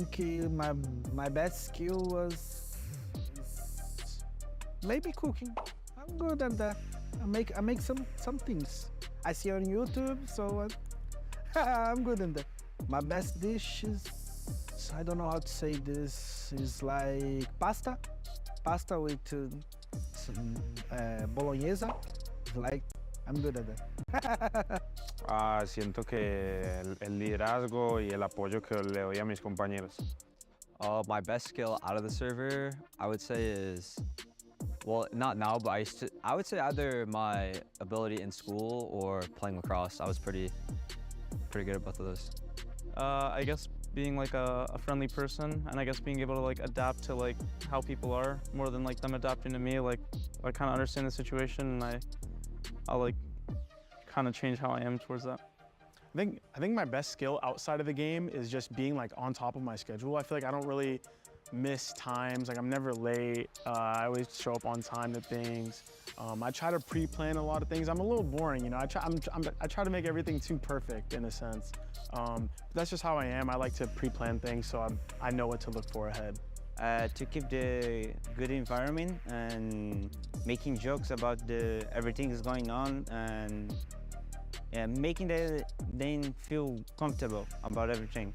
think my best skill was maybe cooking. I'm good at that. I make some things I see on YouTube, so I'm good in that. My best dish is, I don't know how to say this, is like pasta with some bolognese. Like, I'm good at that. Siento que el liderazgo y el apoyo que le doy a mis compañeros. My best skill out of the server, I would say is, well, not now, but I would say either my ability in school or playing lacrosse. I was pretty good at both of those. I guess being like a friendly person, and I guess being able to like adapt to like how people are more than like them adapting to me. Like I kind of understand the situation, and I'll like kind of change how I am towards that. I think my best skill outside of the game is just being like on top of my schedule. I feel like I don't really miss times. Like I'm never late. I always show up on time to things. I try to pre-plan a lot of things. I'm a little boring, you know. I try to make everything too perfect in a sense. But that's just how I am. I like to pre-plan things so I know what to look for ahead. To keep the good environment and making jokes about everything is going on and making them feel comfortable about everything.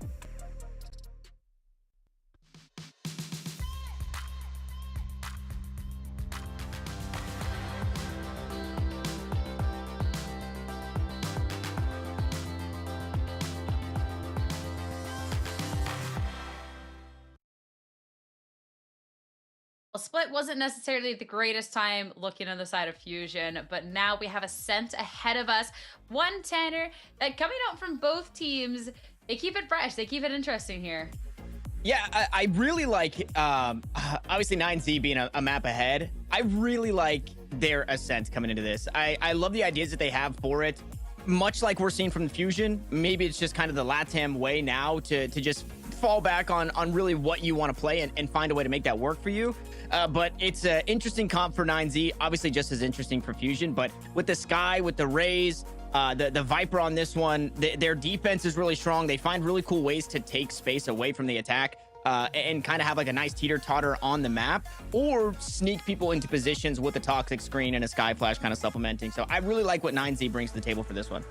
Split wasn't necessarily the greatest time looking on the side of Fusion, but now we have Ascent ahead of us. One Tanner that coming out from both teams, they keep it fresh, they keep it interesting here. Yeah, I really like, obviously 9Z being a map ahead. I really like their Ascent coming into this. I love the ideas that they have for it. Much like we're seeing from the Fusion, maybe it's just kind of the LATAM way now to just fall back on really what you want to play and find a way to make that work for you. But it's an interesting comp for 9Z, obviously just as interesting for Fusion, but with the Sky, with the Rays, the Viper on this one, their defense is really strong. They find really cool ways to take space away from the attack and kind of have like a nice teeter-totter on the map, or sneak people into positions with a toxic screen and a Sky Flash kind of supplementing. So I really like what 9Z brings to the table for this one.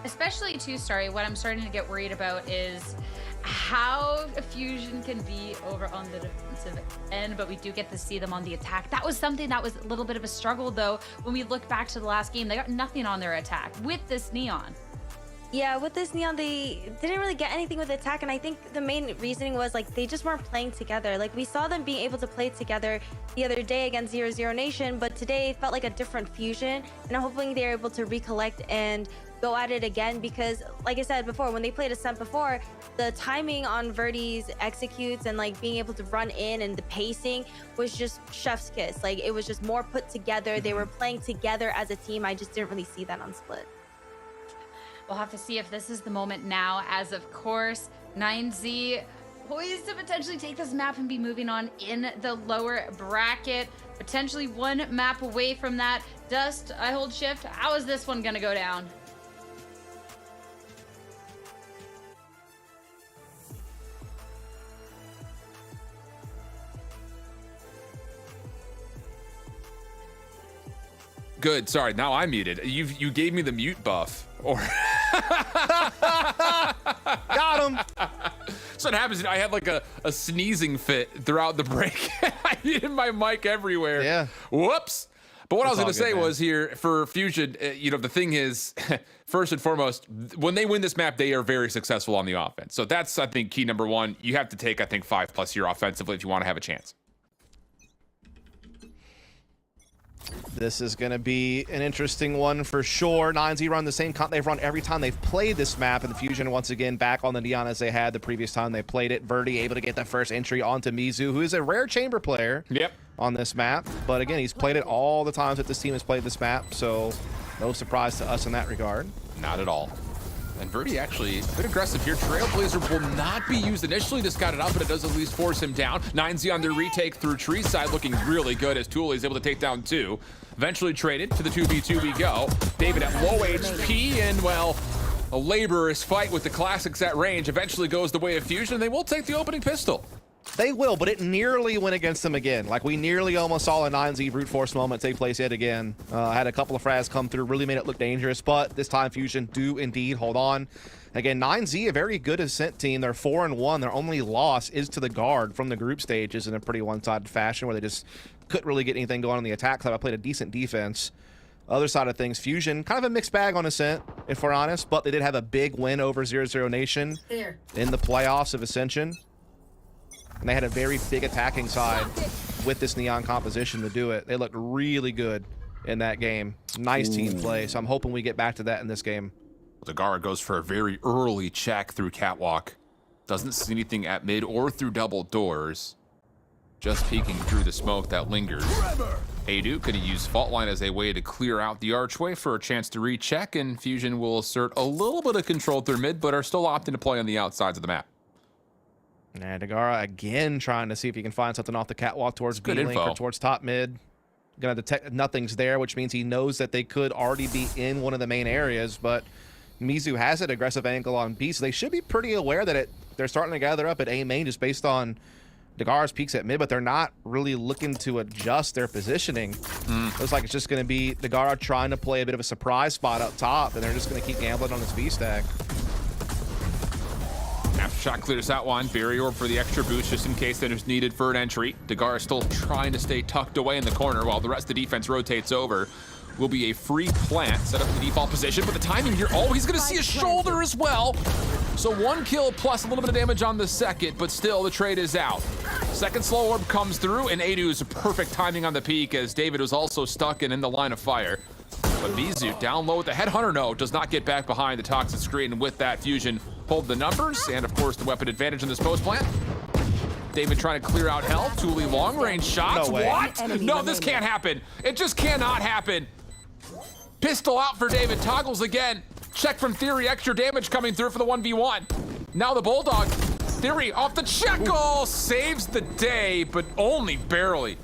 Especially too, Starry, what I'm starting to get worried about is how Fusion can be over on the defensive end, but we do get to see them on the attack. That was something that was a little bit of a struggle, though, when we look back to the last game. They got nothing on their attack with this Neon. Yeah, with this Neon, they didn't really get anything with the attack, and I think the main reasoning was like they just weren't playing together. Like we saw them being able to play together the other day against 0-0 Nation, but today it felt like a different Fusion, and I'm hoping they're able to recollect and go at it again, because like I said before, when they played Ascent before, the timing on Verdi's executes and like being able to run in and the pacing was just chef's kiss. Like it was just more put together. They were playing together as a team. I just didn't really see that on Split. We'll have to see if this is the moment now, as of course 9Z poised to potentially take this map and be moving on in the lower bracket, potentially one map away from that. Dust, I hold shift. How is this one gonna go down? – Good. Sorry. Now I'm muted. You gave me the mute buff. Or got him. So what happens? I had like a sneezing fit throughout the break. I muted my mic everywhere. Yeah. Whoops. But what I was going to say was here for Fusion, you know, the thing is, first and foremost, when they win this map, they are very successful on the offense. So that's, I think, key number one. You have to take, I think, 5+ year offensively if you want to have a chance. This is going to be an interesting one for sure. 9Z run the same comp they've run every time they've played this map, and the Fusion once again back on the Neon as they had the previous time they played it. Verdi able to get that first entry onto Mizu, who is a rare chamber player on this map. But again, he's played it all the times that this team has played this map, so no surprise to us in that regard. Not at all. And Verdi actually a bit aggressive here. Trailblazer will not be used initially to scout it out, but it does at least force him down. 9Z on their retake through tree side, looking really good as Tula is able to take down 2. Eventually traded to the 2v2 we go. David at low HP, and well, A laborious fight with the classics at range eventually goes the way of Fusion. They will take the opening pistol. They will, but it nearly went against them again. Like, we nearly almost saw a 9Z brute force moment take place yet again. Had a couple of frags come through, really made it look dangerous, but this time Fusion do indeed hold on. Again, 9Z, a very good Ascent team. They're 4-1. Their only loss is to the Guard from the group stages in a pretty one-sided fashion where they just couldn't really get anything going on the attack side. I played a decent defense. Other side of things, Fusion, kind of a mixed bag on Ascent, if we're honest, but they did have a big win over 0-0 Nation in the playoffs of Ascension. And they had a very big attacking side with this Neon composition to do it. They looked really good in that game. Nice team play, so I'm hoping we get back to that in this game. The Guard goes for a very early check through Catwalk. Doesn't see anything at mid or through double doors. Just peeking through the smoke that lingers. Adu could use Fault Line as a way to clear out the archway for a chance to recheck, and Fusion will assert a little bit of control through mid, but are still opting to play on the outsides of the map. And Dagara again trying to see if he can find something off the catwalk towards B-Link or towards top mid. Gonna detect nothing's there, which means he knows that they could already be in one of the main areas, but Mizu has an aggressive angle on B, so they should be pretty aware that they're starting to gather up at A main just based on Dagara's peaks at mid, but they're not really looking to adjust their positioning. Looks like it's just going to be Dagara trying to play a bit of a surprise spot up top, and they're just going to keep gambling on this B stack. Aftershock clears out one. Barrier Orb for the extra boost just in case that is needed for an entry. Dagara still trying to stay tucked away in the corner while the rest of the defense rotates over. Will be a free plant set up in the default position, but the timing here, oh, he's gonna see a shoulder as well. So 1 kill plus a little bit of damage on the second, but still the trade is out. Second slow orb comes through, and Adu's perfect timing on the peak as David was also stuck and in the line of fire. But Mizu down low with the Headhunter, no, does not get back behind the toxic screen, and with that, Fusion pulled the numbers, and of course the weapon advantage in this post plant. David trying to clear out health. Thule long range shots. No way. What? No, this can't happen. It just cannot happen. Pistol out for David, toggles again. Check from Theory, extra damage coming through for the 1v1. Now the Bulldog. Theory off the check, oh, saves the day, but only barely.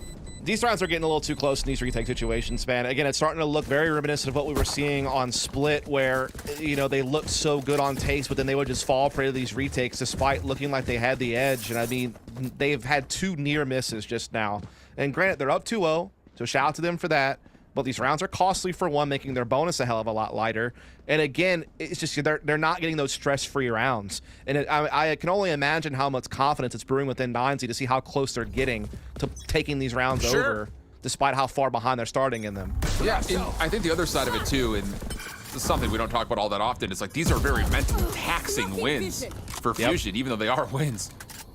These rounds are getting a little too close in these retake situations, man. Again, it's starting to look very reminiscent of what we were seeing on Split, where, you know, they looked so good on takes, but then they would just fall prey to these retakes despite looking like they had the edge. And I mean, they've had 2 near misses just now. And granted, they're up 2-0, so shout out to them for that. But these rounds are costly for one, making their bonus a hell of a lot lighter. And again, it's just they're not getting those stress-free rounds. And I can only imagine how much confidence it's brewing within 9Z to see how close they're getting to taking these rounds over, despite how far behind they're starting in them. Yeah, I think the other side of it too, and this is something we don't talk about all that often, is like these are very mentally taxing wins for Fusion, even though they are wins.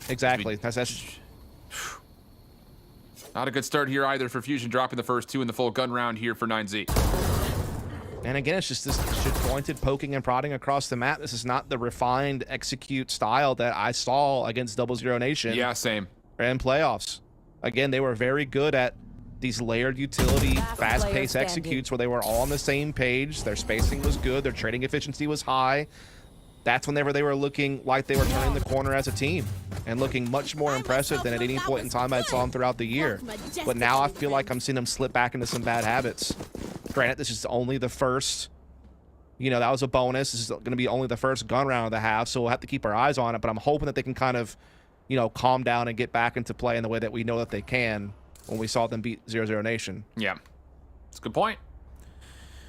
Exactly. That's not a good start here either for Fusion, dropping the first 2 in the full gun round here for 9Z. And again, it's just this disjointed poking and prodding across the map. This is not the refined execute style that I saw against 0-0 Nation. Yeah, same. And playoffs. Again, they were very good at these layered utility, fast-paced executes where they were all on the same page. Their spacing was good. Their trading efficiency was high. That's whenever they were looking like they were turning the corner as a team and looking much more impressive than at any point in time I saw them throughout the year. But now I feel like I'm seeing them slip back into some bad habits. Granted, this is only the first, you know, that was a bonus. This is going to be only the first gun round of the half, so we'll have to keep our eyes on it. But I'm hoping that they can kind of, you know, calm down and get back into play in the way that we know that they can when we saw them beat 0-0 Nation. Yeah, that's a good point.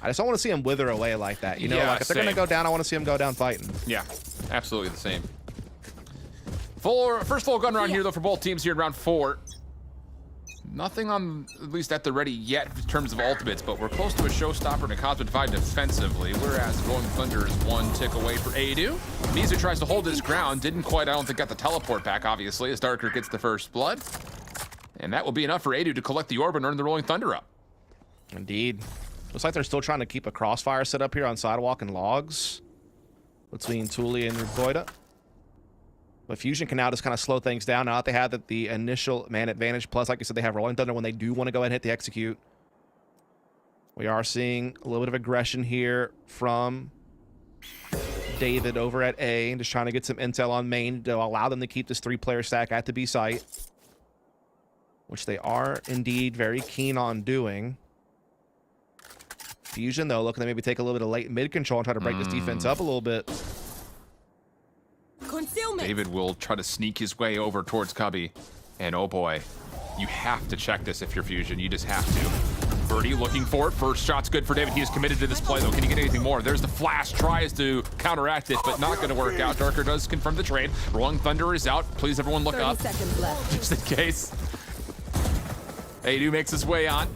I just don't want to see them wither away like that. You know, like if they're going to go down, I want to see them go down fighting. Yeah, absolutely the same. First full gun round here, though, for both teams here in round 4. Nothing on, at least at the ready yet in terms of ultimates, but we're close to a showstopper and a Cosmic Divide defensively, whereas Rolling Thunder is 1 tick away for Adu. Mizu tries to hold his ground, didn't quite, I don't think, got the teleport back, obviously, as Darker gets the first blood. And that will be enough for Adu to collect the orb and earn the Rolling Thunder up. Indeed. Looks like they're still trying to keep a crossfire set up here on Sidewalk and Logs between Thule and Rugoida. But Fusion can now just kind of slow things down now that they have the initial man advantage. Plus, like I said, they have Rolling Thunder when they do want to go ahead and hit the execute. We are seeing a little bit of aggression here from David over at A, and just trying to get some intel on main to allow them to keep this 3-player stack at the B site, which they are indeed very keen on doing. Fusion, though, looking to maybe take a little bit of late mid control and try to break this defense up a little bit. David will try to sneak his way over towards Cubby. And oh boy, you have to check this if you're Fusion. You just have to. Birdie looking for it. First shot's good for David. He is committed to this play, though. Can he get anything more? There's the flash. Tries to counteract it, but not going to work out. Darker does confirm the trade. Rolling Thunder is out. Please, everyone, look up. 30 seconds left. Just in case. Adu makes his way on.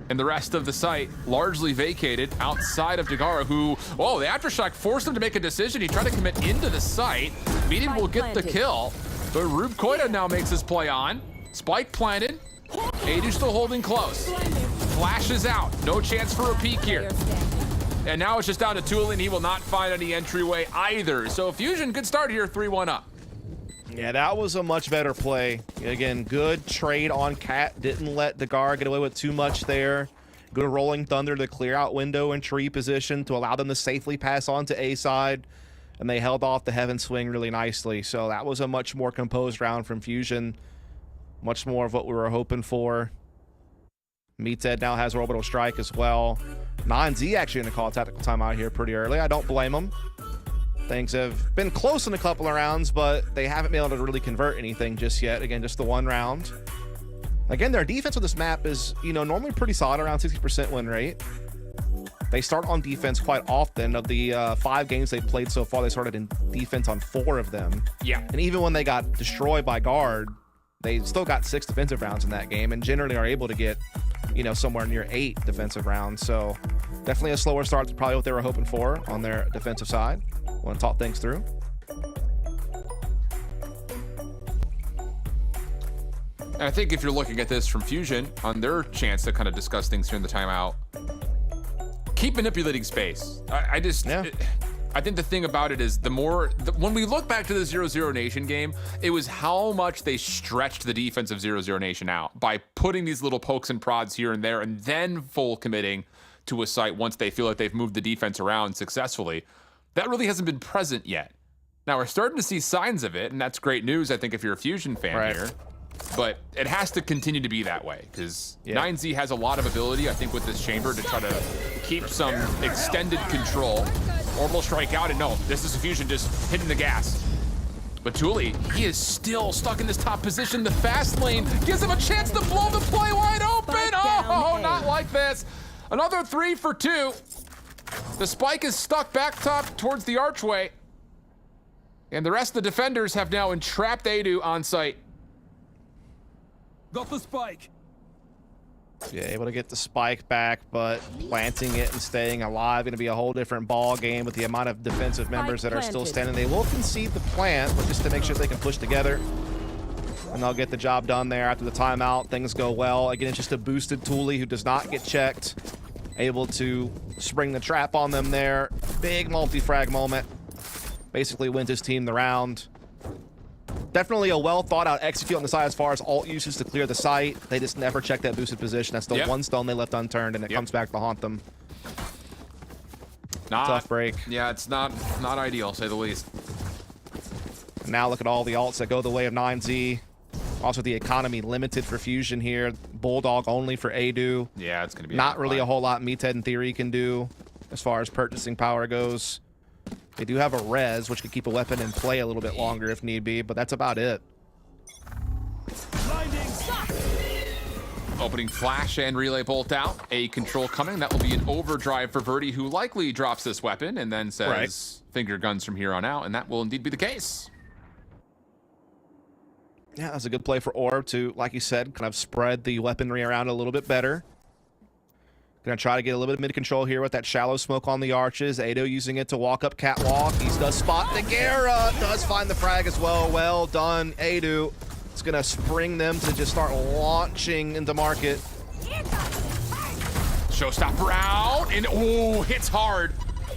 And the rest of the site largely vacated outside of Dagara, who, oh, the Aftershock forced him to make a decision. He tried to commit into the site. Meeting will get the kill. But Rube Koida now makes his play on. Spike planted. Adu still holding close. Flashes out. No chance for a peek here. And now it's just down to Tulin. He will not find any entryway either. So Fusion, good start here, 3-1 up. Yeah, that was a much better play. Again, good trade on Cat. Didn't let Dagar get away with too much there. Good Rolling Thunder to clear out window and tree position to allow them to safely pass on to A side. And they held off the Heaven Swing really nicely. So that was a much more composed round from Fusion. Much more of what we were hoping for. Meathead now has Orbital Strike as well. 9Z actually going to call a tactical timeout here pretty early. I don't blame him. Things have been close in a couple of rounds, but they haven't been able to really convert anything just yet. Again, just the one round. Again, their defense with this map is, you know, normally pretty solid, around 60% win rate. They start on defense quite often. Of the 5 games they've played so far, they started in defense on 4 of them. Yeah. And even when they got destroyed by guard, they still got 6 defensive rounds in that game and generally are able to get, you know, somewhere near 8 defensive rounds. So definitely a slower start than probably what they were hoping for on their defensive side. Want to talk things through. And I think if you're looking at this from Fusion on their chance to kind of discuss things here in the timeout, keep manipulating space. I think the thing about it is when we look back to the 0-0 Nation game, it was how much they stretched the defense of 0-0 Nation out by putting these little pokes and prods here and there and then full committing to a site once they feel like they've moved the defense around successfully. That really hasn't been present yet. Now we're starting to see signs of it, and that's great news, I think, if you're a Fusion fan here. But it has to continue to be that way, because 9Z has a lot of ability, I think, with this chamber to try to keep some extended control. Orbital Strike out, and no, this is a Fusion just hitting the gas. But Thule, he is still stuck in this top position. The fast lane gives him a chance to blow the play wide open. Oh, not like this. Another 3 for 2. The spike is stuck back top towards the archway. And the rest of the defenders have now entrapped Adu on site. Got the spike. Yeah, able to get the spike back, but planting it and staying alive going to be a whole different ball game with the amount of defensive members that are still standing. They will concede the plant, but just to make sure they can push together. And they'll get the job done there after the timeout. Things go well. Again, it's just a boosted Thule who does not get checked. Able to spring the trap on them there. Big multi-frag moment. Basically wins his team the round. Definitely a well thought out execute on the side as far as alt uses to clear the site. They just never check that boosted position. That's the one stone they left unturned, and it comes back to haunt them. Tough break. Yeah, it's not ideal, say the least. And now look at all the alts that go the way of 9Z. Also, the economy limited for Fusion here. Bulldog only for Adu. Yeah, it's going to be not really a whole lot Meathead in theory can do as far as purchasing power goes. They do have a res, which could keep a weapon in play a little bit longer if need be, but that's about it. Opening flash and relay bolt out. A control coming. That will be an overdrive for Verdi, who likely drops this weapon and then says finger guns from here on out, and that will indeed be the case. Yeah, that's a good play for Orb to, like you said, kind of spread the weaponry around a little bit better. Gonna try to get a little bit of mid-control here with that shallow smoke on the arches. Ado using it to walk up catwalk. He does spot Nagara. Does find the frag as well. Well done, Ado. It's gonna spring them to just start launching into market. Showstopper out, and hits hard.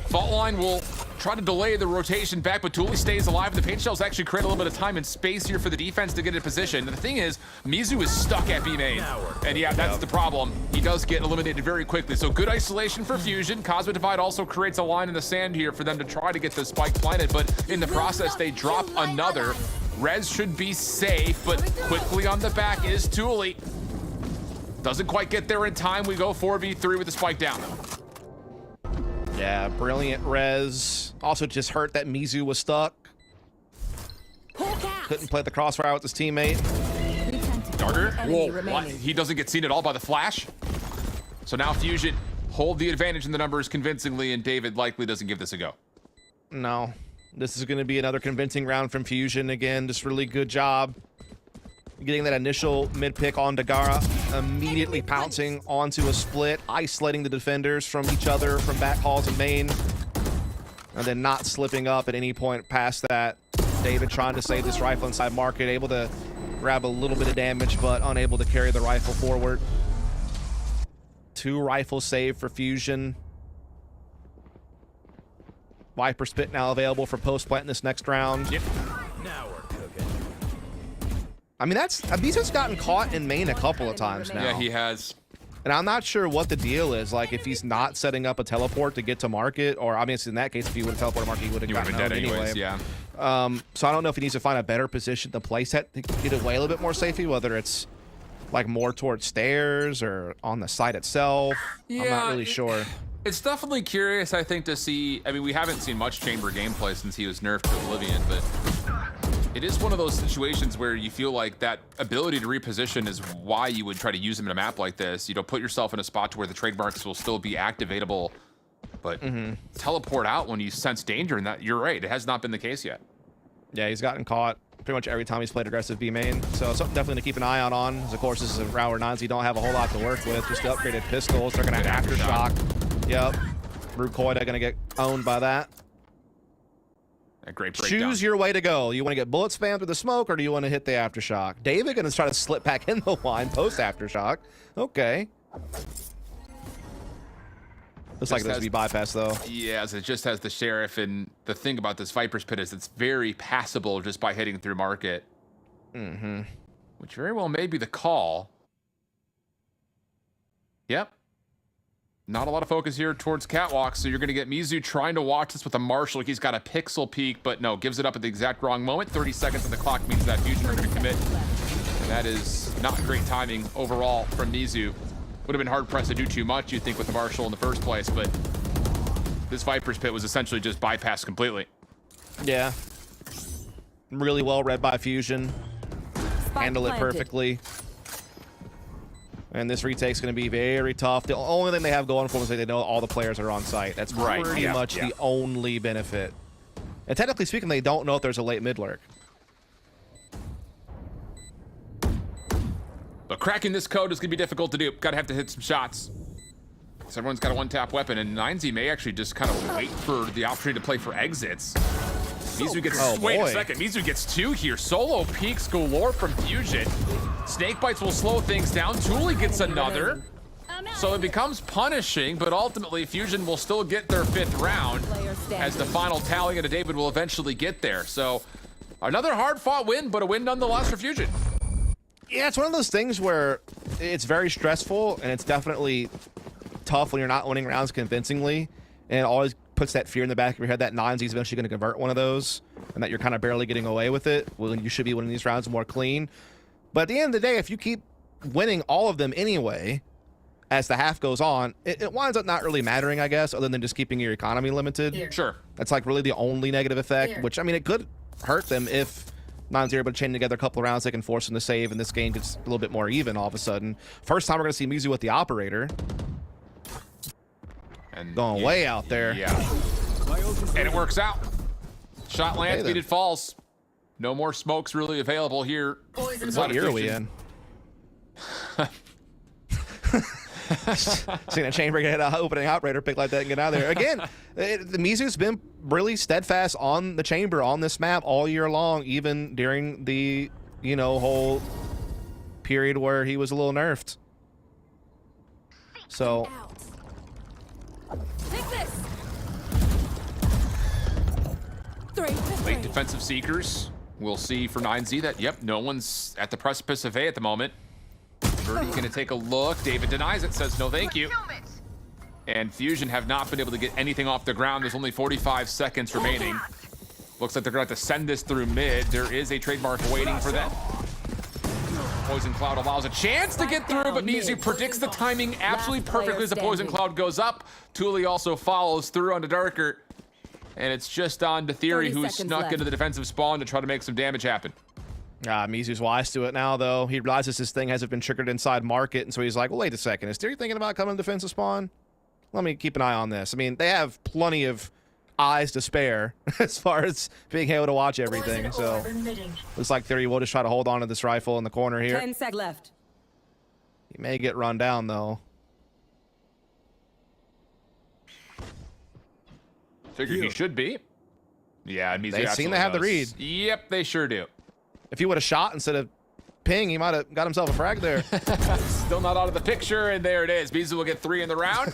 Fault line will try to delay the rotation back, but Thule stays alive. The paint shells actually create a little bit of time and space here for the defense to get in position. And the thing is, Mizu is stuck at B main. And yeah, that's the problem. He does get eliminated very quickly. So good isolation for Fusion. Cosmic Divide also creates a line in the sand here for them to try to get the spike planted, but in the process, they drop another. Rez should be safe, but quickly on the back is Thule. Doesn't quite get there in time. We go 4v3 with the spike down. Yeah, brilliant res. Also just hurt that Mizu was stuck. Couldn't play the crossfire with his teammate. Darter? Whoa, what? He doesn't get seen at all by the flash? So now Fusion hold the advantage in the numbers convincingly, and David likely doesn't give this a go. No. This is going to be another convincing round from Fusion. Again, just really good job getting that initial mid pick on Dagara, immediately pouncing onto a split, isolating the defenders from each other from back halls and main, and then not slipping up at any point past that. David trying to save this rifle inside market, able to grab a little bit of damage, but unable to carry the rifle forward. 2 rifles saved for Fusion. Viper Spit now available for post-plant in this next round. Yep. Now we're cooking. I mean, Abizo's gotten caught in main a couple of times now. Yeah, he has. And I'm not sure what the deal is. Like, if he's not setting up a teleport to get to market, or obviously in that case, if he would have teleported to market, he would have gotten been dead anyway. yeah. So I don't know if he needs to find a better position to place it to get away a little bit more safely, whether it's like more towards stairs or on the site itself. I'm not really sure. It's definitely curious, I think, to see. I mean, we haven't seen much Chamber gameplay since he was nerfed to Oblivion, but it is one of those situations where you feel like that ability to reposition is why you would try to use him in a map like this. You know, put yourself in a spot to where the trademarks will still be activatable, but teleport out when you sense danger, and that, you're right, it has not been the case yet. Yeah, he's gotten caught pretty much every time he's played aggressive B main. So something definitely to keep an eye out on. Of course, this is a round where Nanzi don't have a whole lot to work with. Just the upgraded pistols. They're going to aftershock. Yep. Rukoida going to get owned by that. A great breakdown. Choose your way to go. You want to get bullet spam through the smoke, or do you want to hit the aftershock? David going to try to slip back in the line post aftershock. Okay. Looks like this will be bypassed, though. Yes, it just has the sheriff, and the thing about this Viper's Pit is it's very passable just by hitting through market. Which very well may be the call. Yep. Not a lot of focus here towards Catwalk, so you're going to get Mizu trying to watch this with a Marshall. He's got a pixel peek, but no, gives it up at the exact wrong moment. 30 seconds on the clock means that Fusion are going to commit. And that is not great timing overall from Mizu. Would have been hard-pressed to do too much, you'd think, with the Marshall in the first place, but this Viper's Pit was essentially just bypassed completely. Yeah. Really well read by Fusion. Handle it perfectly. And this retake's going to be very tough. The only thing they have going for them is that they know all the players are on site. That's pretty much the only benefit. And technically speaking, they don't know if there's a late mid lurk. But cracking this code is going to be difficult to do. Gotta have to hit some shots. So everyone's got a one-tap weapon, and 9Z may actually just kind of wait for the opportunity to play for exits. Mizu gets, wait a second, Mizu gets 2 here. Solo peaks galore from Fusion. Snake bites will slow things down. Thule gets another. So it becomes punishing, but ultimately Fusion will still get their 5th round as the final tally into David will eventually get there. So another hard-fought win, but a win nonetheless for Fusion. Yeah, it's one of those things where it's very stressful, and it's definitely tough when you're not winning rounds convincingly, and it always puts that fear in the back of your head that 9Z is eventually going to convert one of those, and that you're kind of barely getting away with it when you should be winning these rounds more clean. But at the end of the day, if you keep winning all of them anyway, as the half goes on, it winds up not really mattering, I guess, other than just keeping your economy limited. Sure. That's like really the only negative effect, which, I mean, it could hurt them if 9-0, but chain together a couple of rounds, they can force them to save, and this game gets a little bit more even all of a sudden. First time we're going to see Mizu with the operator. And going way out there. Yeah. And it works out. Shot lands, beat it falls. No more smokes really available here. What year are we in? Seeing a chamber get an opening operator pick like that and get out of there. Again, the Mizu's been really steadfast on the chamber on this map all year long, even during the, you know, whole period where he was a little nerfed. So late defensive seekers. We'll see for 9Z that, yep, no one's at the precipice of A at the moment. Verdi gonna take a look. David denies it, says no thank you. And Fusion have not been able to get anything off the ground. There's only 45 seconds remaining. Looks like they're gonna have to send this through mid. There is a trademark waiting for them. Poison Cloud allows a chance to get through, but Mizu predicts the timing absolutely perfectly as the Poison Cloud goes up. Thule also follows through onto Darker. And it's just on to Theory, who snuck into the defensive spawn to try to make some damage happen. Mizu's wise to it now, though. He realizes his thing hasn't been triggered inside market, and so he's like, well, wait a second. Is Theory thinking about coming to defensive spawn? Let me keep an eye on this. I mean, they have plenty of eyes to spare as far as being able to watch everything, so looks like Theory will just try to hold on to this rifle in the corner here. 10 seconds left. He may get run down, though. Figured he should be. Yeah, Mizu They seem to have the read. Yep, they sure do. If he would have shot instead of ping, he might have got himself a frag there. Still not out of the picture, and there it is. Mizu will get 3 in the round.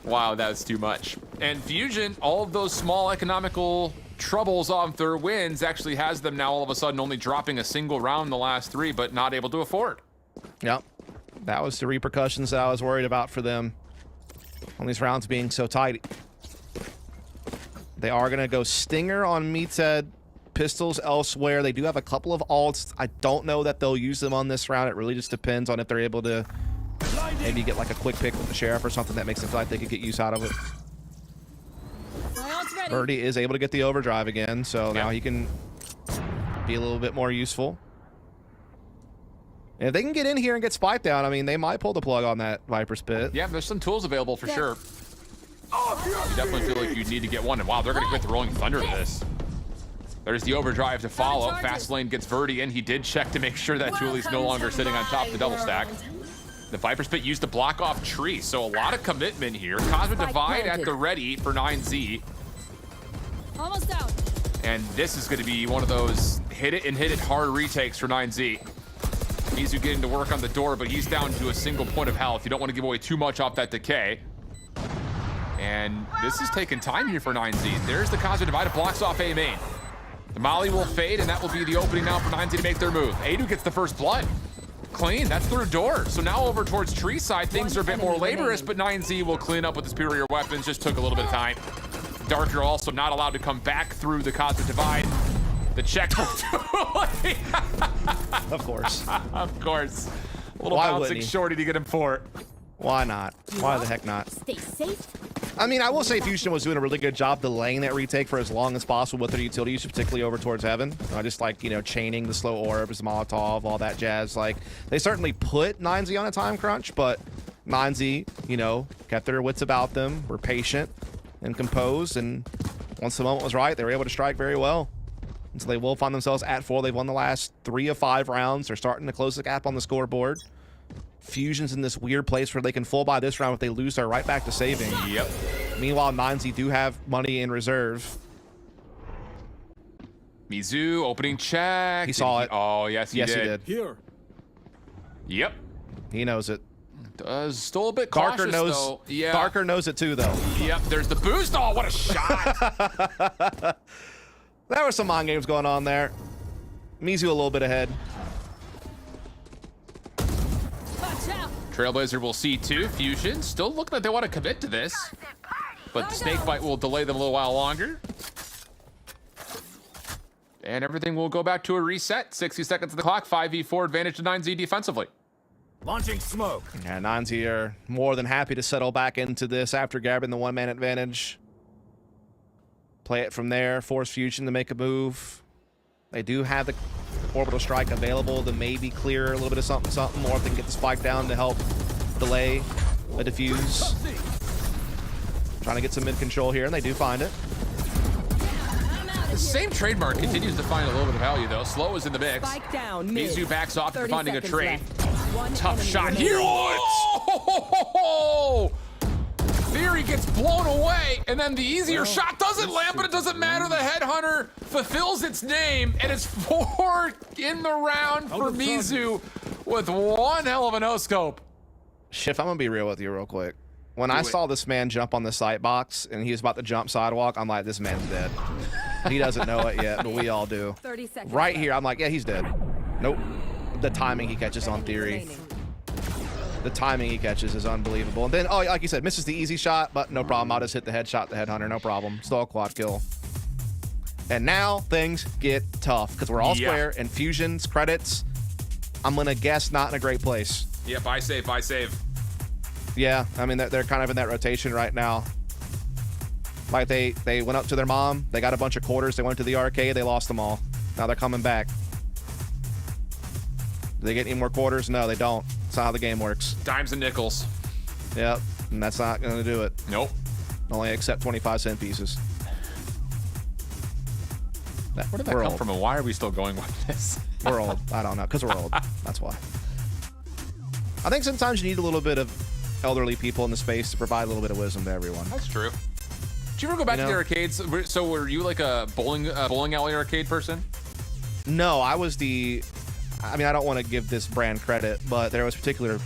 Wow, that's too much. And Fusion, all of those small economical troubles off their wins actually has them now all of a sudden only dropping a single round in the last 3, but not able to afford. Yep. That was the repercussions that I was worried about for them on these rounds being so tight. They are going to go Stinger on Meathead, pistols elsewhere. They do have a couple of alts. I don't know that they'll use them on this round. It really just depends on if they're able to maybe get like a quick pick with the Sheriff or something that makes them feel like they could get use out of it. Birdie is able to get the overdrive again, so now he can be a little bit more useful. And if they can get in here and get spiked down, I mean, they might pull the plug on that Viper's Pit. Yeah, there's some tools available for sure. You definitely feel like you need to get one. And wow, they're going to get the Rolling Thunder to this. There's the overdrive to follow. Fast lane gets Verdi in. He did check to make sure that Thule's no longer sitting on top of the double stack. The Viper's Pit used to block off Tree, so a lot of commitment here. Cosmic Divide at the ready for 9Z. Almost out. And this is going to be one of those hit it hard retakes for 9Z. Mizu getting to work on the door, but he's down to a single point of health. You don't want to give away too much off that decay. And this is taking time here for 9Z. There's the Cosmic Divide. It blocks off A main. The Molly will fade, and that will be the opening now for 9Z to make their move. Adu gets the first blood. Clean, that's through door. So now over towards Tree side, things are a bit more laborious, but 9Z will clean up with the superior weapons. Just took a little bit of time. Darker also not allowed to come back through the Cosmic Divide. The check. Of course. Of course. A little Why bouncing wouldn't he? shorty to get him for it. Why not? Why the heck not? Stay safe. I mean, I will say Fusion was doing a really good job delaying that retake for as long as possible with their utility use, particularly over towards Heaven. Just like, you know, chaining the slow orbs, Molotov, all that jazz. Like, they certainly put 9Z on a time crunch, but 9Z, you know, kept their wits about them, were patient and composed, and once the moment was right, they were able to strike very well. And so they will find themselves at 4. They've won the last 3 of 5 rounds. They're starting to close the gap on the scoreboard. Fusion's in this weird place where they can full buy this round. If they lose, they're right back to saving. Yep. Meanwhile, 9Z do have money in reserve. Mizu, opening check. He saw it. Oh, yes, he did. Here. Yep. He knows it. Still a bit Darker cautious, knows. though. Yeah. Darker knows it too, though. Yep, there's the boost. Oh, what a shot. There were some mind games going on there. Mizu a little bit ahead. Trailblazer will see 2. Fusion still looking like they want to commit to this. But the Snakebite will delay them a little while longer. And everything will go back to a reset. 60 seconds of the clock. 5v4 advantage to 9Z defensively. Launching smoke. Yeah, 9Z are more than happy to settle back into this after grabbing the 1-man advantage. Play it from there. Force Fusion to make a move. They do have the orbital strike available to maybe clear a little bit of something, or if they can get the spike down to help delay a defuse. Trying to get some mid-control here, and they do find it. The same trademark continues to find a little bit of value, though. Slow is in the mix. Spike down. Mizu backs off after finding a trade. One Tough enemy shot remaining. here. Oh! Theory gets blown away, and then the easier shot doesn't land, but it doesn't matter. The Headhunter fulfills its name, and it's 4 in the round for Mizu with one hell of a no-scope. Schiff, I'm going to be real with you real quick. When I saw this man jump on the sight box and he was about to jump sidewalk, I'm like, this man's dead. He doesn't know it yet, but we all do. 30 seconds Right left. here, I'm like, yeah, he's dead. Nope. The timing he catches on Theory. The timing he catches is unbelievable. And then, oh, like you said, misses the easy shot, but no problem. I'll just hit the headshot, the Headhunter, no problem. Still a quad kill. And now things get tough because we're all square and Fusion's credits. I'm going to guess not in a great place. Yeah, buy save, buy save. Yeah, I mean, they're kind of in that rotation right now. Like, they went up to their mom. They got a bunch of quarters. They went to the arcade. They lost them all. Now they're coming back. Do they get any more quarters? No, they don't. That's not how the game works. Dimes and nickels. Yep, and that's not going to do it. Nope. Only accept 25-cent pieces. Where did that come from, and why are we still going with this? We're old. I don't know, because we're old. That's why. I think sometimes you need a little bit of elderly people in the space to provide a little bit of wisdom to everyone. That's true. Did you ever go back to the arcades? So were you like a bowling alley arcade person? No, I was the... I mean, I don't want to give this brand credit, but there was a particular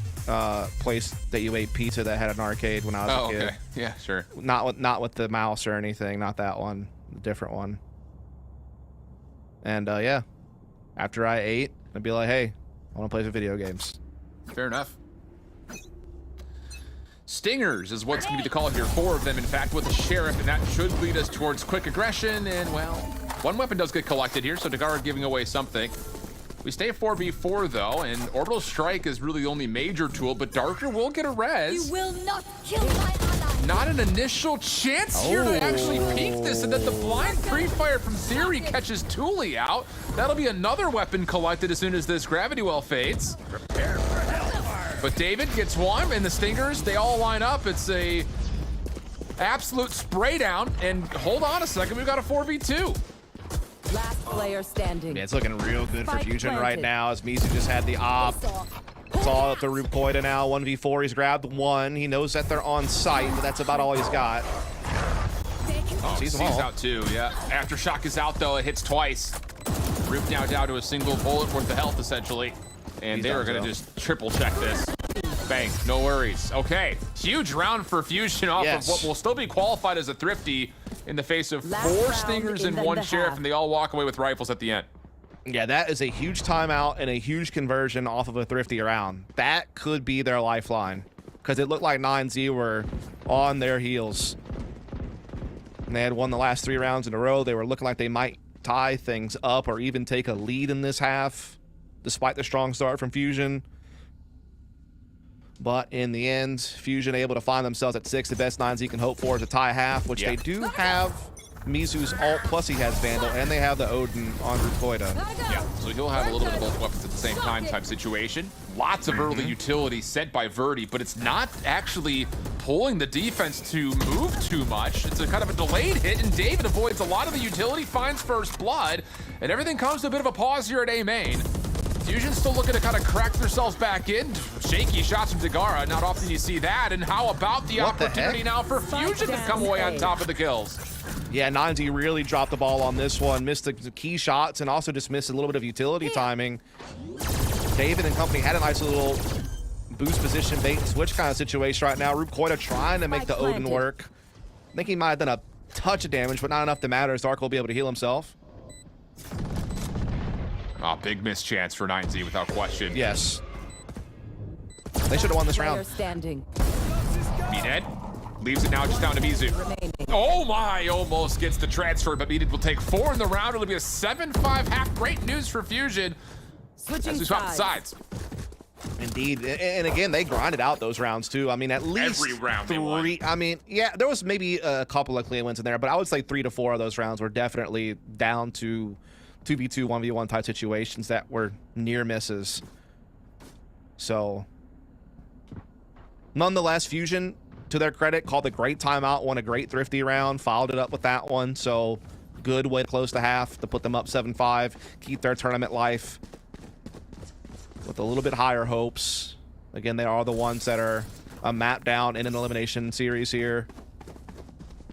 place that you ate pizza that had an arcade when I was a kid. Okay. Yeah, sure. Not with the mouse or anything. Not that one. A different one. And yeah, after I ate, I'd be like, hey, I want to play some video games. Fair enough. Stingers is what's going to be the call here. 4 of them, in fact, with the Sheriff, and that should lead us towards quick aggression. And, well, one weapon does get collected here, so Dagara giving away something. We stay 4v4, though, and Orbital Strike is really the only major tool, but Darker will get a res. You will not kill my ally. Not an initial chance here to actually peek this, and then the blind pre-fire from Theory catches Thule out. That'll be another weapon collected as soon as this gravity well fades. Prepare for hellfire. But David gets one, and the Stingers, they all line up. It's a absolute spray down, and hold on a second, we've got a 4v2. Last player standing. Yeah, it's looking real good for Fusion right now as Mizu just had the op. It's all up to Rukoida now. 1v4, he's grabbed one. He knows that they're on site, but that's about all he's got. Oh, sees he's out too, yeah. Aftershock is out though, it hits twice. Roof now down to a single bullet worth of health essentially. And they're gonna just triple check this. Bang, no worries. Okay, huge round for Fusion off of what will still be qualified as a thrifty in the face of 4 Stingers and 1 Sheriff, and they all walk away with rifles at the end. Yeah, that is a huge timeout and a huge conversion off of a thrifty round. That could be their lifeline, because it looked like 9Z were on their heels. And they had won the last 3 rounds in a row. They were looking like they might tie things up or even take a lead in this half, despite the strong start from Fusion. But in the end, Fusion able to find themselves at 6. The best 9Z can hope for is a tie half, which they do have Mizu's ult, plus he has Vandal, and they have the Odin on Rukoida. Yeah, so he'll have a little bit of both weapons at the same time type situation. Lots of early utility sent by Verdi, but it's not actually pulling the defense to move too much. It's a kind of a delayed hit, and David avoids a lot of the utility, finds first blood, and everything comes to a bit of a pause here at A main. Fusion still looking to kind of crack themselves back in. Shaky shots from Dagara, not often you see that. And how about the opportunity now for Fusion to come away on top of the kills? Yeah, 9Z really dropped the ball on this one, missed the key shots, and also just missed a little bit of utility timing. David and company had a nice little boost position, bait and switch kind of situation right now. Rukoida trying to make the Odin work. I think he might have done a touch of damage, but not enough to matter as Dark will be able to heal himself. Oh, big miss chance for 9Z without question. Yes. They should have won this round. Standing. Meathead leaves it now just down to Mizu. Oh my, almost gets the transfer, but Meathead will take 4 in the round. It'll be a 7-5 half. Great news for Fusion. Switching as we swap the sides. Indeed, and again, they grinded out those rounds too. I mean, at least every round 3. they won. I mean, yeah, there was maybe a couple of clean wins in there, but I would say 3 to 4 of those rounds were definitely down to 2v2, 1v1 type situations that were near misses. So, nonetheless, Fusion, to their credit, called a great timeout, won a great thrifty round, followed it up with that one. So, good way to close the half to put them up 7-5, keep their tournament life with a little bit higher hopes. Again, they are the ones that are a map down in an elimination series here.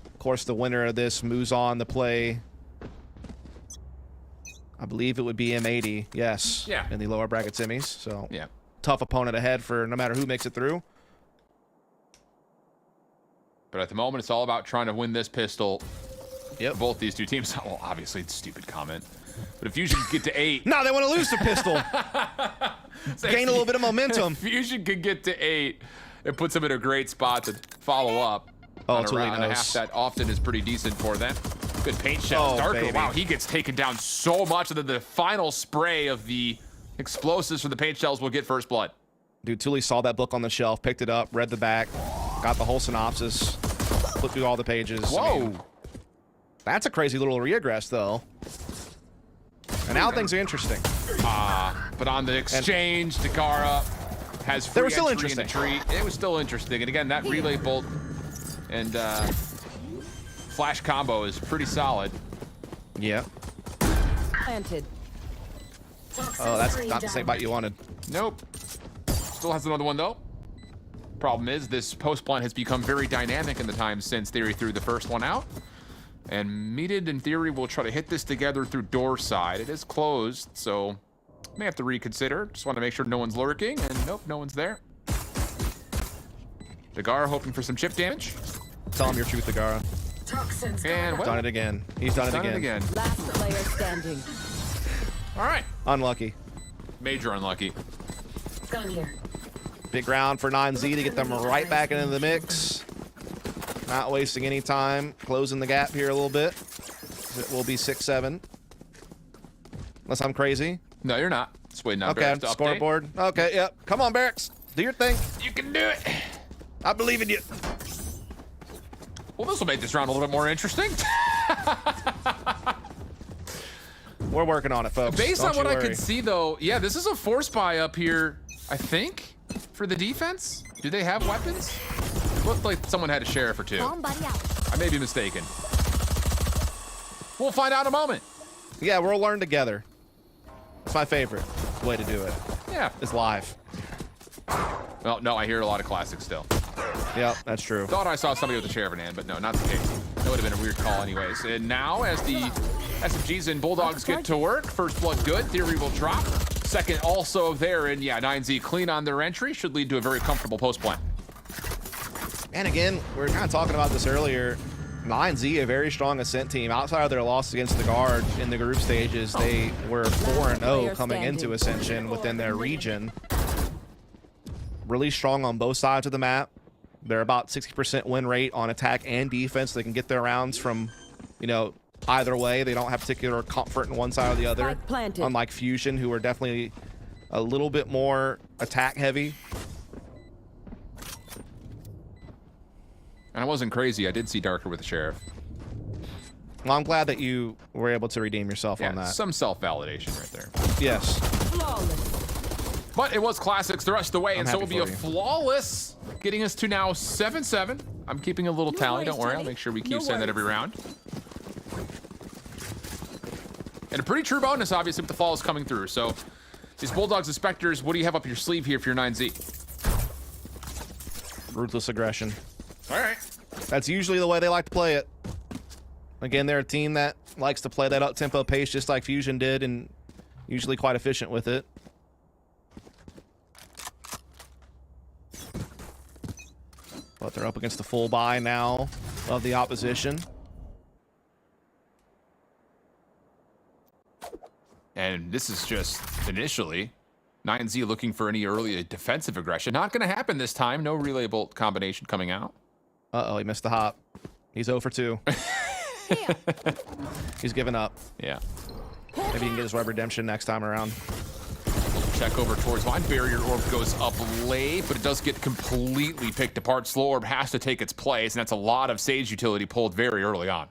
Of course, the winner of this moves on to play, I believe it would be M80, yes. Yeah. In the lower bracket semis. So, yeah, tough opponent ahead for no matter who makes it through. But at the moment, it's all about trying to win this pistol. Yep. Both these two teams. Well, obviously, it's a stupid comment. But if Fusion could get to 8. No, they want to lose the pistol. Gain a little bit of momentum. If Fusion could get to 8, it puts them in a great spot to follow up. On a round and a half that often is pretty decent for them. Good paint shell. Darker, wow, he gets taken down so much. And then the final spray of the Explosives for the paint shells will get first blood. Dude, Thule saw that book on the shelf, picked it up, read the back, got the whole synopsis, flipped through all the pages. Whoa. I mean, that's a crazy little regress, though. And now things are interesting. But on the exchange, Takara has free They were still entry in the interesting. tree. It was still interesting. And again, that relay bolt and flash combo is pretty solid. Yeah. Planted. Oh, that's not the same bite you wanted. Nope. Still has another one, though. Problem is, this post plant has become very dynamic in the time since Theory threw the first one out. And Meated and Theory will try to hit this together through door side. It is closed, so may have to reconsider. Just want to make sure no one's lurking, and nope, no one's there. Dagara hoping for some chip damage. Tell him your truth, Dagara. And well, Done it again. He's done it again. Last player standing. All right. Unlucky. Major unlucky. Big round for 9Z to get them right back into the mix. Not wasting any time. Closing the gap here a little bit. It will be 6-7. Unless I'm crazy. No, you're not. Just waiting on Okay, Barracks to update. scoreboard. Okay, yep. Come on, Barracks. Do your thing. You can do it. I believe in you. Well, this will make this round a little bit more interesting. We're working on it, folks. Based Don't on what you I worry. can see, though, yeah, this is a force buy up here, I think, for the defense. Do they have weapons? Looked like someone had a sheriff or two. I may be mistaken. We'll find out in a moment. Yeah, we'll learn together. That's my favorite way to do it. Yeah. Is live. Well, no, I hear a lot of classics still. Yep, that's true. Thought I saw somebody with a sheriff in hand, but no, not the case. That would have been a weird call anyways. And now, as the SMGs and Bulldogs get to work, first blood good, Theory will drop. Second also there, and yeah, 9Z clean on their entry. Should lead to a very comfortable post plant. And again, we were kind of talking about this earlier. 9Z, a very strong Ascent team. Outside of their loss against the Guard in the group stages, they were 4-0 coming into Ascension within their region. Really strong on both sides of the map. They're about 60% win rate on attack and defense. They can get their rounds from, you know, either way. They don't have particular comfort in one side or the other. Unlike Fusion, who are definitely a little bit more attack heavy. And I wasn't crazy. I did see Darker with the sheriff. Well, I'm glad that you were able to redeem yourself on that. Some self-validation right there. Yes. But it was classics the rest away, and so it will be a for you. flawless, getting us to now 7-7. I'm keeping a little tally, don't worry. I'll make sure we keep saying that every round. And a pretty true bonus, obviously, with the falls coming through. So these Bulldogs and Spectres, what do you have up your sleeve here for your 9Z? Ruthless aggression. All right. That's usually the way they like to play it. Again, they're a team that likes to play that up-tempo pace just like Fusion did, and usually quite efficient with it. But they're up against the full buy now of the opposition. And this is just initially 9Z looking for any early defensive aggression. Not going to happen this time. No relay bolt combination coming out. Uh-oh, he missed the hop. He's 0 for 2. He's given up. Yeah. Maybe he can get his web redemption next time around. Check over towards mine. Barrier orb goes up late, but it does get completely picked apart. Slow orb has to take its place, and that's a lot of Sage utility pulled very early on.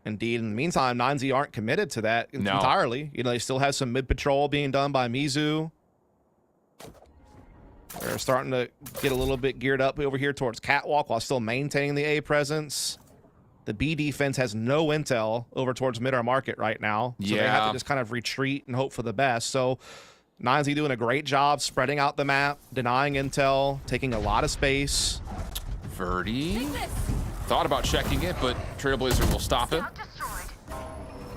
Indeed. In the meantime, 9Z aren't committed to that entirely. You know, they still have some mid patrol being done by Mizu. They're starting to get a little bit geared up over here towards Catwalk while still maintaining the A presence. The B defense has no intel over towards mid-R market right now. So they have to just kind of retreat and hope for the best. So 9Z doing a great job spreading out the map, denying intel, taking a lot of space. Verdi thought about checking it, but Trailblazer will stop it.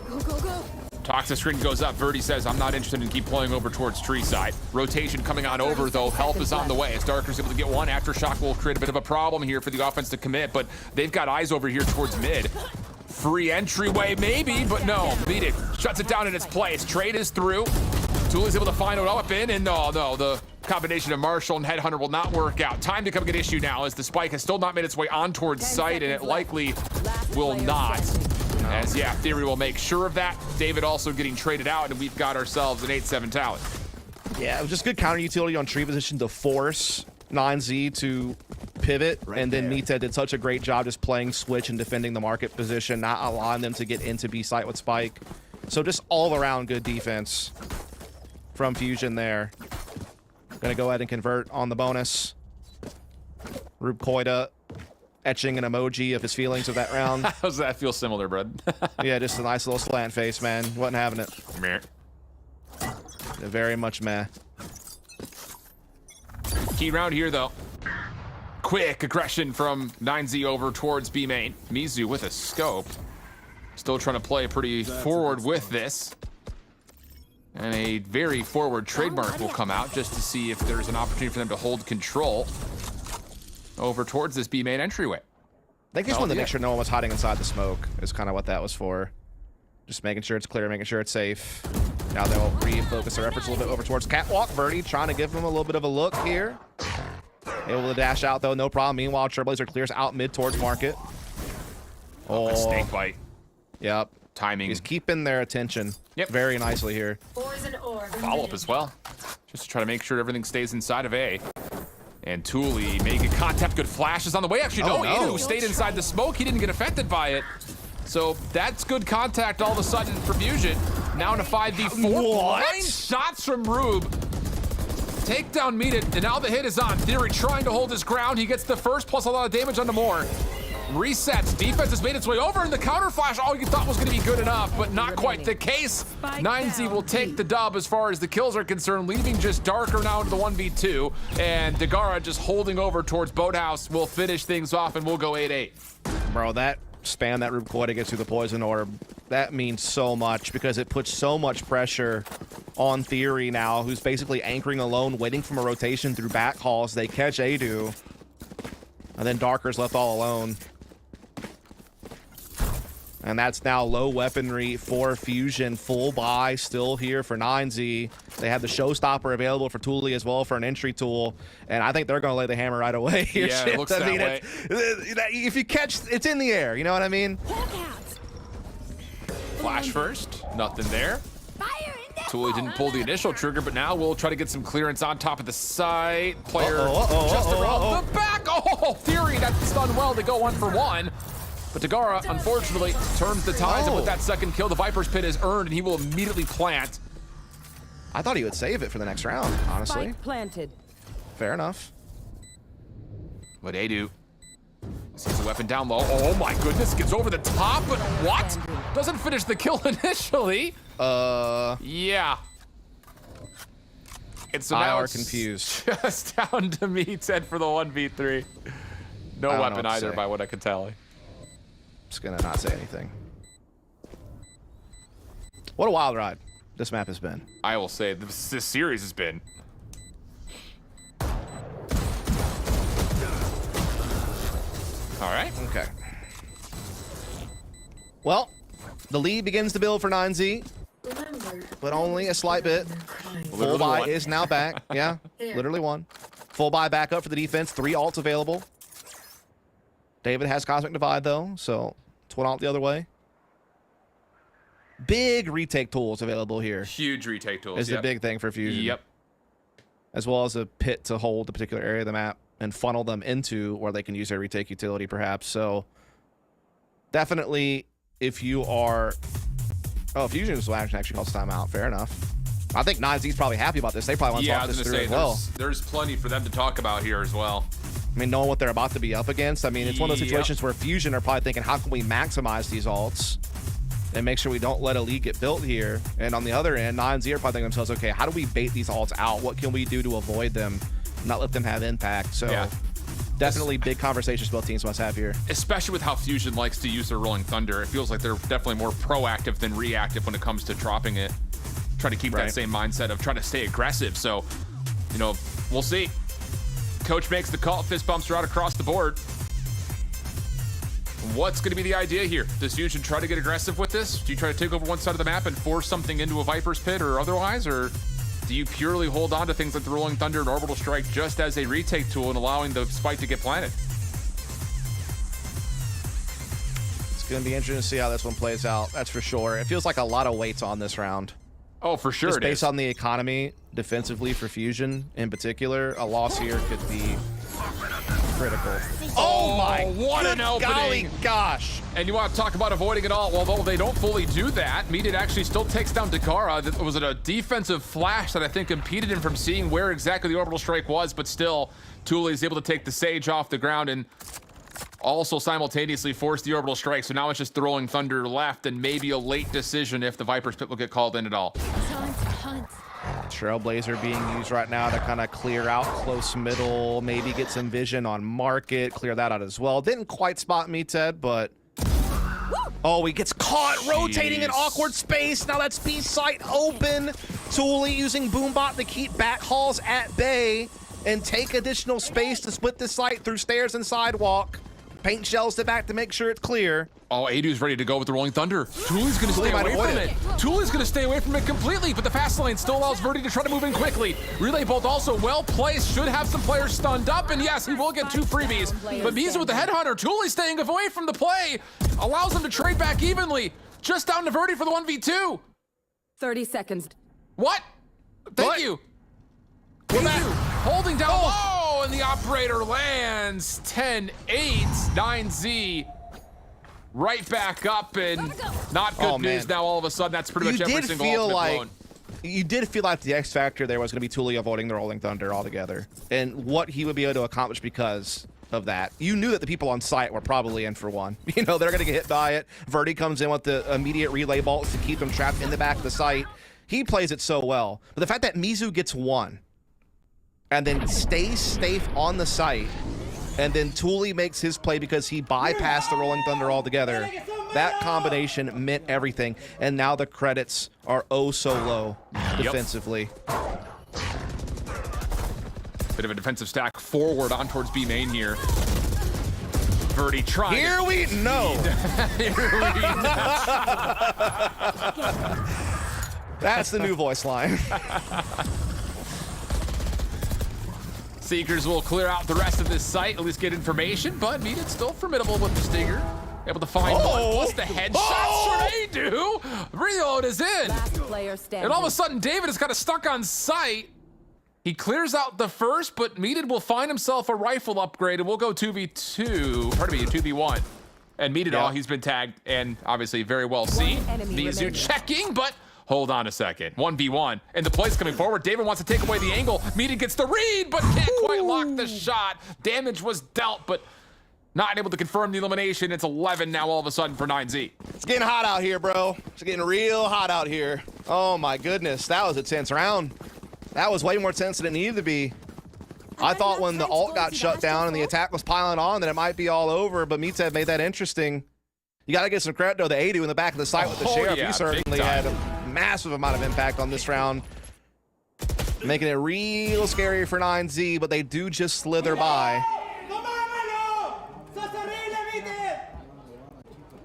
Go, go, go. Toxic screen goes up. Verdi says, I'm not interested in keep playing over towards tree side. Rotation coming on over, though. Help is on the way. As Darker's able to get one. Aftershock will create a bit of a problem here for the offense to commit, but they've got eyes over here towards mid. Free entryway, maybe, but no. Beat it. Shuts it down in its place. Trade is through. Tooley's able to find a weapon, and no, the combination of Marshall and Headhunter will not work out. Time to come an issue now, as the spike has still not made its way on towards site, and it likely will not. As, yeah, Theory will make sure of that. David also getting traded out, and we've got ourselves an 8-7 tally. Yeah, it was just good counter utility on tree position to force 9Z to pivot, and then Mita did such a great job just playing switch and defending the market position, not allowing them to get into B site with Spike. So just all around good defense from Fusion there. Gonna go ahead and convert on the bonus. Rube Koida etching an emoji of his feelings of that round. How does that feel similar, bud? Yeah, just a nice little slant face, man. Wasn't having it. Meh. Very much meh. Key round here, though. Quick aggression from 9Z over towards B main. Mizu with a scope. Still trying to play pretty forward with this. And a very forward trademark will come out just to see if there's an opportunity for them to hold control over towards this B main entryway. They just wanted to make sure no one was hiding inside the smoke is kind of what that was for. Just making sure it's clear, making sure it's safe. Now they'll refocus their efforts a little bit over towards Catwalk. Birdie trying to give them a little bit of a look here. Able to dash out, though, no problem. Meanwhile, Trailblazer clears out mid towards market. Oh, a snake bite. Yep. Timing. He's keeping their attention very nicely here. Follow-up as well. Just to try to make sure everything stays inside of A. And Thule making contact. Good flashes on the way. Actually, no. Edu stayed inside the smoke. He didn't get affected by it. So that's good contact all of a sudden for Fusion. Now in a 5v4. 9 shots from Rube. Takedown meted, and now the hit is on. Theory trying to hold his ground. He gets the first plus a lot of damage onto more. Resets. Defense has made its way over, and the counter flash, all you thought was going to be good enough, but not quite the case. 9Z will take the dub as far as the kills are concerned, leaving just Darker now into the 1v2, and Dagara just holding over towards Boathouse will finish things off, and we'll go 8-8. Bro, that spam that Rube Koida gets through the poison orb, that means so much because it puts so much pressure on Theory now, who's basically anchoring alone, waiting from a rotation through back halls. They catch Adu, and then Darker's left all alone. And that's now low weaponry for Fusion. Full buy still here for 9Z. They have the showstopper available for Thule as well for an entry tool. And I think they're going to lay the hammer right away here. Yeah, it looks that way. If you catch, it's in the air. You know what I mean? Flash first. Nothing there. Thule didn't pull the initial trigger, but now we'll try to get some clearance on top of the site. Player just around the back. Oh, Theory got stunned well to go 1 for 1. But Dagara, unfortunately, turns the tides, and with that second kill, the Viper's Pit is earned, and he will immediately plant. I thought he would save it for the next round, honestly. Spike planted. Fair enough. But Adu sees the weapon down low. Oh my goodness, gets over the top, but what? Doesn't finish the kill initially. Yeah. It's now confused. Just down to me, Ted, for the 1v3. No weapon either, by what I could tell. Just gonna not say anything. What a wild ride this map has been. I will say this series has been. All right. Okay. Well, the lead begins to build for 9Z, but only a slight bit. Full buy is now back. Yeah, literally one. Full buy back up for the defense. 3 ults available. David has Cosmic Divide, though, so it's one alt the other way. Big retake tools available here. Huge retake tools. Is the big thing for Fusion. Yep. As well as a pit to hold a particular area of the map and funnel them into where they can use their retake utility, perhaps. So definitely, if you are... Oh, Fusion's actually calls timeout. Fair enough. I think 9Z's probably happy about this. They probably want to talk this through as well. There's plenty for them to talk about here as well. I mean, knowing what they're about to be up against, I mean, it's one of those situations where Fusion are probably thinking, how can we maximize these ults and make sure we don't let a lead get built here? And on the other end, 9Z are probably thinking to themselves, okay, how do we bait these ults out? What can we do to avoid them, not let them have impact? So definitely big conversations both teams must have here. Especially with how Fusion likes to use their Rolling Thunder. It feels like they're definitely more proactive than reactive when it comes to dropping it. Try to keep that same mindset of trying to stay aggressive. So, you know, we'll see. Coach makes the call. Fist bumps are out across the board. What's going to be the idea here? Does Fusion try to get aggressive with this? Do you try to take over one side of the map and force something into a Viper's Pit or otherwise? Or do you purely hold on to things like the Rolling Thunder and Orbital Strike just as a retake tool and allowing the spike to get planted? It's going to be interesting to see how this one plays out. That's for sure. It feels like a lot of weights on this round. Oh, for sure Just it based is. on the economy defensively for Fusion in particular, a loss here could be critical. Oh my, what an opening. Golly gosh. And you want to talk about avoiding it all? Although they don't fully do that, Meated actually still takes down Dagara. Was it a defensive flash that I think impeded him from seeing where exactly the orbital strike was, but still, Thule is able to take the Sage off the ground and also simultaneously force the orbital strike. So now it's just the Rolling Thunder left and maybe a late decision if the Viper's Pit will get called in at all. Time to hunt. Trailblazer being used right now to kind of clear out close middle, maybe get some vision on market, clear that out as well. Didn't quite spot me, Ted, but oh, he gets caught rotating in awkward space. Now that's B site open. Thule using Boombot to keep back hauls at bay and take additional space to split the site through stairs and sidewalk. Paint shells it back to make sure it's clear. Oh, Adu's ready to go with the Rolling Thunder. Thule's gonna stay away from it. Thule's gonna stay away from it completely, but the fast lane still allows Verdi to try to move in quickly. Relay Bolt also well placed, should have some players stunned up, and yes, he will get 2 freebies. But Mizu with the Headhunter, Thule staying away from the play, allows him to trade back evenly. Just down to Verdi for the 1v2. 30 seconds. What? Thank you. We're back. Holding down low, and the operator lands 10-8, 9Z. Right back up, and not good news now. All of a sudden, that's pretty much every single ultimate blown. You did feel like the X factor there was going to be Thule avoiding the Rolling Thunder altogether, and what he would be able to accomplish because of that. You knew that the people on site were probably in for one. You know, they're going to get hit by it. Verdi comes in with the immediate relay bolts to keep them trapped in the back of the site. He plays it so well. But the fact that Mizu gets 1 and then stays safe on the site, and then Thule makes his play because he bypassed the Rolling Thunder altogether. That combination meant everything, and now the credits are oh so low defensively. Bit of a defensive stack forward on towards B main here. Verdi trying. Here we know. That's the new voice line. Seekers will clear out the rest of this site, at least get information, but Needed still formidable with the Stinger. Able to find one, plus the headshots from Adu. Reload is in. Last player standing. And all of a sudden, David is kind of stuck on site. He clears out the first, but Meated will find himself a rifle upgrade, and we'll go 2v2, pardon me, 2v1. And Meated, he's been tagged, and obviously very well seen. Mizu checking, but hold on a second. 1v1, and the play's coming forward. David wants to take away the angle. Meated gets the read, but can't quite lock the shot. Damage was dealt, but not able to confirm the elimination. It's 11 now all of a sudden for 9Z. It's getting hot out here, bro. It's getting real hot out here. Oh my goodness, that was a tense round. That was way more tense than it needed to be. I thought when the ult got shut down and the attack was piling on that it might be all over, but Meathead made that interesting. You got to give some credit to the Adu in the back of the site with the Sheriff. Yeah, he certainly had a massive amount of impact on this round, making it real scary for 9Z, but they do just slither by.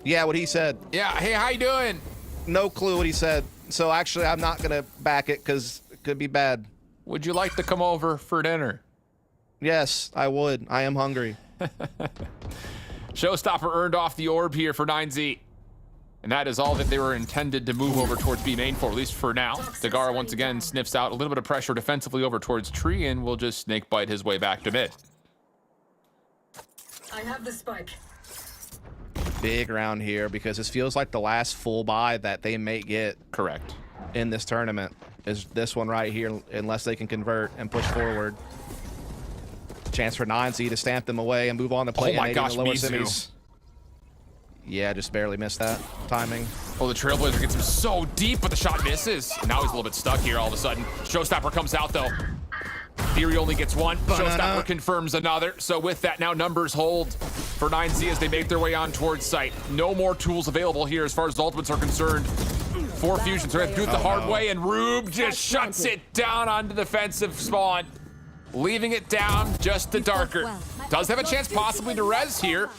Yeah, what he said. Yeah, hey, how you doing? No clue what he said. So actually, I'm not going to back it because it could be bad. Would you like to come over for dinner? Yes, I would. I am hungry. Showstopper earned off the orb here for 9Z. And that is all that they were intended to move over towards B main for, at least for now. Dagara once again sniffs out a little bit of pressure defensively over towards Tree and will just snake bite his way back to mid. I have the spike. Big round here because this feels like the last full buy that they may get. Correct. In this tournament is this one right here, unless they can convert and push forward. Chance for 9Z to stamp them away and move on to play. Oh my gosh, the lower Mizu. semis. Yeah, just barely missed that timing. Oh, the Trailblazer gets him so deep, but the shot misses. Now he's a little bit stuck here all of a sudden. Showstopper comes out though. Theory only gets one. Showstopper confirms another. So with that, now numbers hold for 9Z as they make their way on towards site. No more tools available here as far as ultimates are concerned for Fusion. So they have to do it the hard way, and Rube just shuts it down on the defensive spawn, leaving it down just the darker. Does have a chance possibly to res here.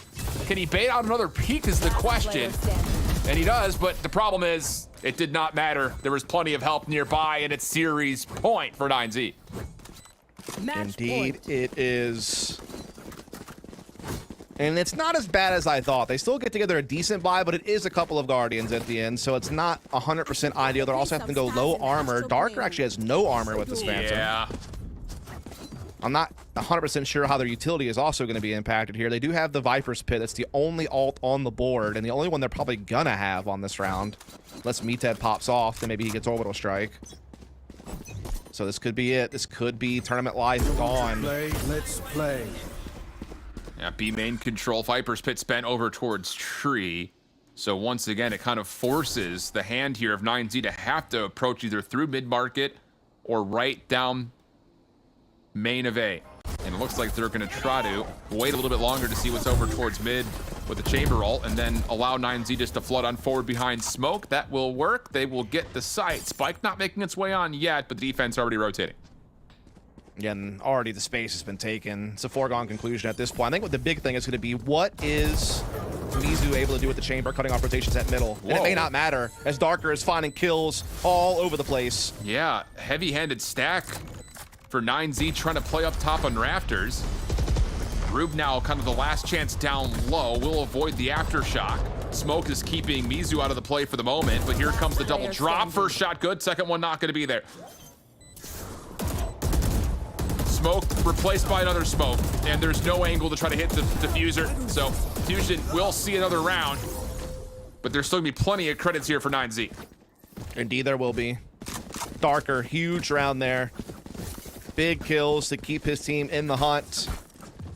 Can he bait out another peek is the question. And he does, but the problem is it did not matter. There was plenty of help nearby, and it's series point for 9Z. Indeed, it is. And it's not as bad as I thought. They still get together a decent buy, but it is a couple of Guardians at the end, so it's not 100% ideal. They're also having to go low armor. Darker actually has no armor with this Phantom. Yeah. I'm not 100% sure how their utility is also going to be impacted here. They do have the Viper's Pit. That's the only ult on the board, and the only one they're probably going to have on this round. Unless Meathead pops off, then maybe he gets Orbital Strike. So this could be it. This could be tournament life gone. Let's play. Yeah, B main control. Viper's Pit spent over towards Tree. So once again, it kind of forces the hand here of 9Z to have to approach either through mid-market or right down main of A. And it looks like they're going to try to wait a little bit longer to see what's over towards mid with the chamber ult and then allow 9Z just to flood on forward behind smoke. That will work. They will get the site. Spike not making its way on yet, but the defense already rotating. Again, already the space has been taken. It's a foregone conclusion at this point. I think what the big thing is going to be, what is Mizu able to do with the chamber, cutting off rotations at middle? And it may not matter, as Darker is finding kills all over the place. Yeah, heavy-handed stack for 9Z trying to play up top on rafters. Rube now kind of the last chance down low, will avoid the aftershock. Smoke is keeping Mizu out of the play for the moment, but here comes the double drop. First shot good, second one not going to be there. Smoke replaced by another smoke, and there's no angle to try to hit the diffuser. So Fusion will see another round, but there's still gonna be plenty of credits here for 9Z. Indeed, there will be. Darker, huge round there. Big kills to keep his team in the hunt.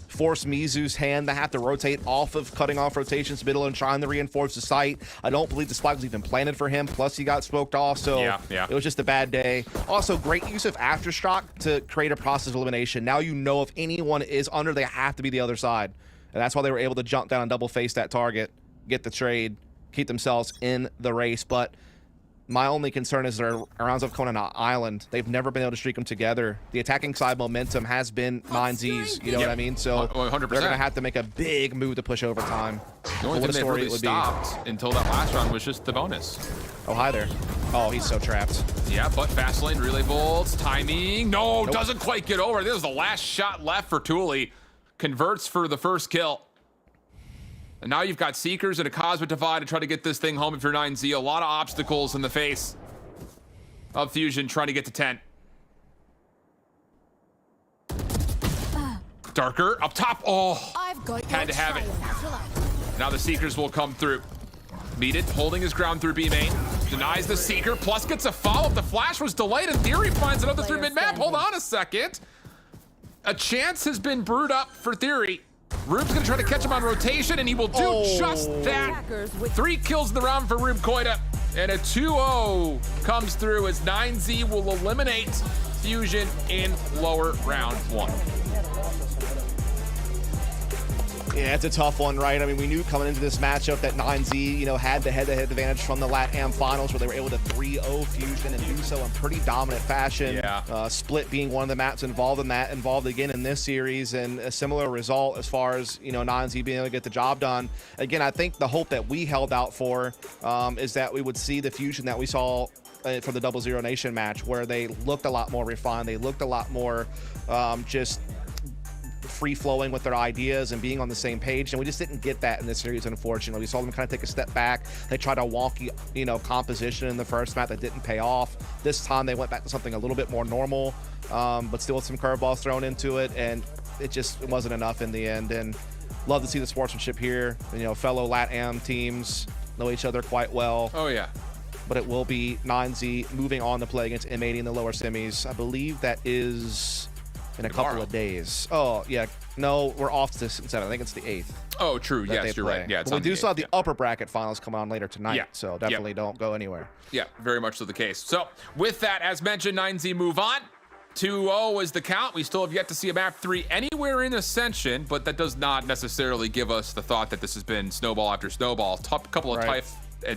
Force Mizu's hand to have to rotate off of cutting off rotations middle and trying to reinforce the site. I don't believe the spike was even planted for him, plus he got smoked off, so it was just a bad day. Also, great use of Aftershock to create a process of elimination. Now you know if anyone is under, they have to be the other side. And that's why they were able to jump down and double face that target, get the trade, keep themselves in the race. But my only concern is their rounds of Conan Island. They've never been able to streak them together. The attacking side momentum has been 9Z's, you know what I mean? So 100%. they're going to have to make a big move to push overtime. The only thing they really stopped until that last round was just the bonus. Oh, hi there. Oh, he's so trapped. Yeah, but fast lane, relay bolts, timing. No, doesn't quite get over. This is the last shot left for Thule. Converts for the first kill. And now you've got Seekers and a Cosmic Divide to try to get this thing home if you're 9Z. A lot of obstacles in the face of Fusion trying to get to 10. Darker up top. Oh, had to have it. Now the Seekers will come through. Beat it, holding his ground through B main. Denies the Seeker, plus gets a follow-up. The flash was delayed, and Theory finds another through mid-map. Hold on a second. A chance has been brewed up for Theory. Rube's gonna try to catch him on rotation, and he will do just that. 3 kills in the round for Rube Koida, and a 2-0 comes through as 9Z will eliminate Fusion in lower round 1. Yeah, it's a tough one, right? I mean, we knew coming into this matchup that 9Z, had the head-to-head advantage from the LATAM finals where they were able to 3-0 Fusion and do so in pretty dominant fashion. Yeah. Split being one of the maps involved in that, involved again in this series, and a similar result as far as, 9Z being able to get the job done. Again, I think the hope that we held out for is that we would see the Fusion that we saw for the 0-0 Nation match, where they looked a lot more refined. They looked a lot more just free-flowing with their ideas and being on the same page, and we just didn't get that in this series, unfortunately. We saw them kind of take a step back. They tried a wonky, composition in the first map that didn't pay off. This time they went back to something a little bit more normal, but still with some curveballs thrown into it, and it wasn't enough in the end. And love to see the sportsmanship here. Fellow LATAM teams know each other quite well. Oh, yeah. But it will be 9Z moving on to play against M80 in the lower semis. I believe that is in a couple of days. Oh, yeah. No, we're off to 7. I think it's the 8th. Oh, true. Yes, you're right. Yeah, but we do still have the upper bracket finals coming on later tonight, so definitely don't go anywhere. Yeah, very much so the case. So with that, as mentioned, 9Z move on. 2-0 is the count. We still have yet to see a map 3 anywhere in Ascension, but that does not necessarily give us the thought that this has been snowball after snowball. Couple of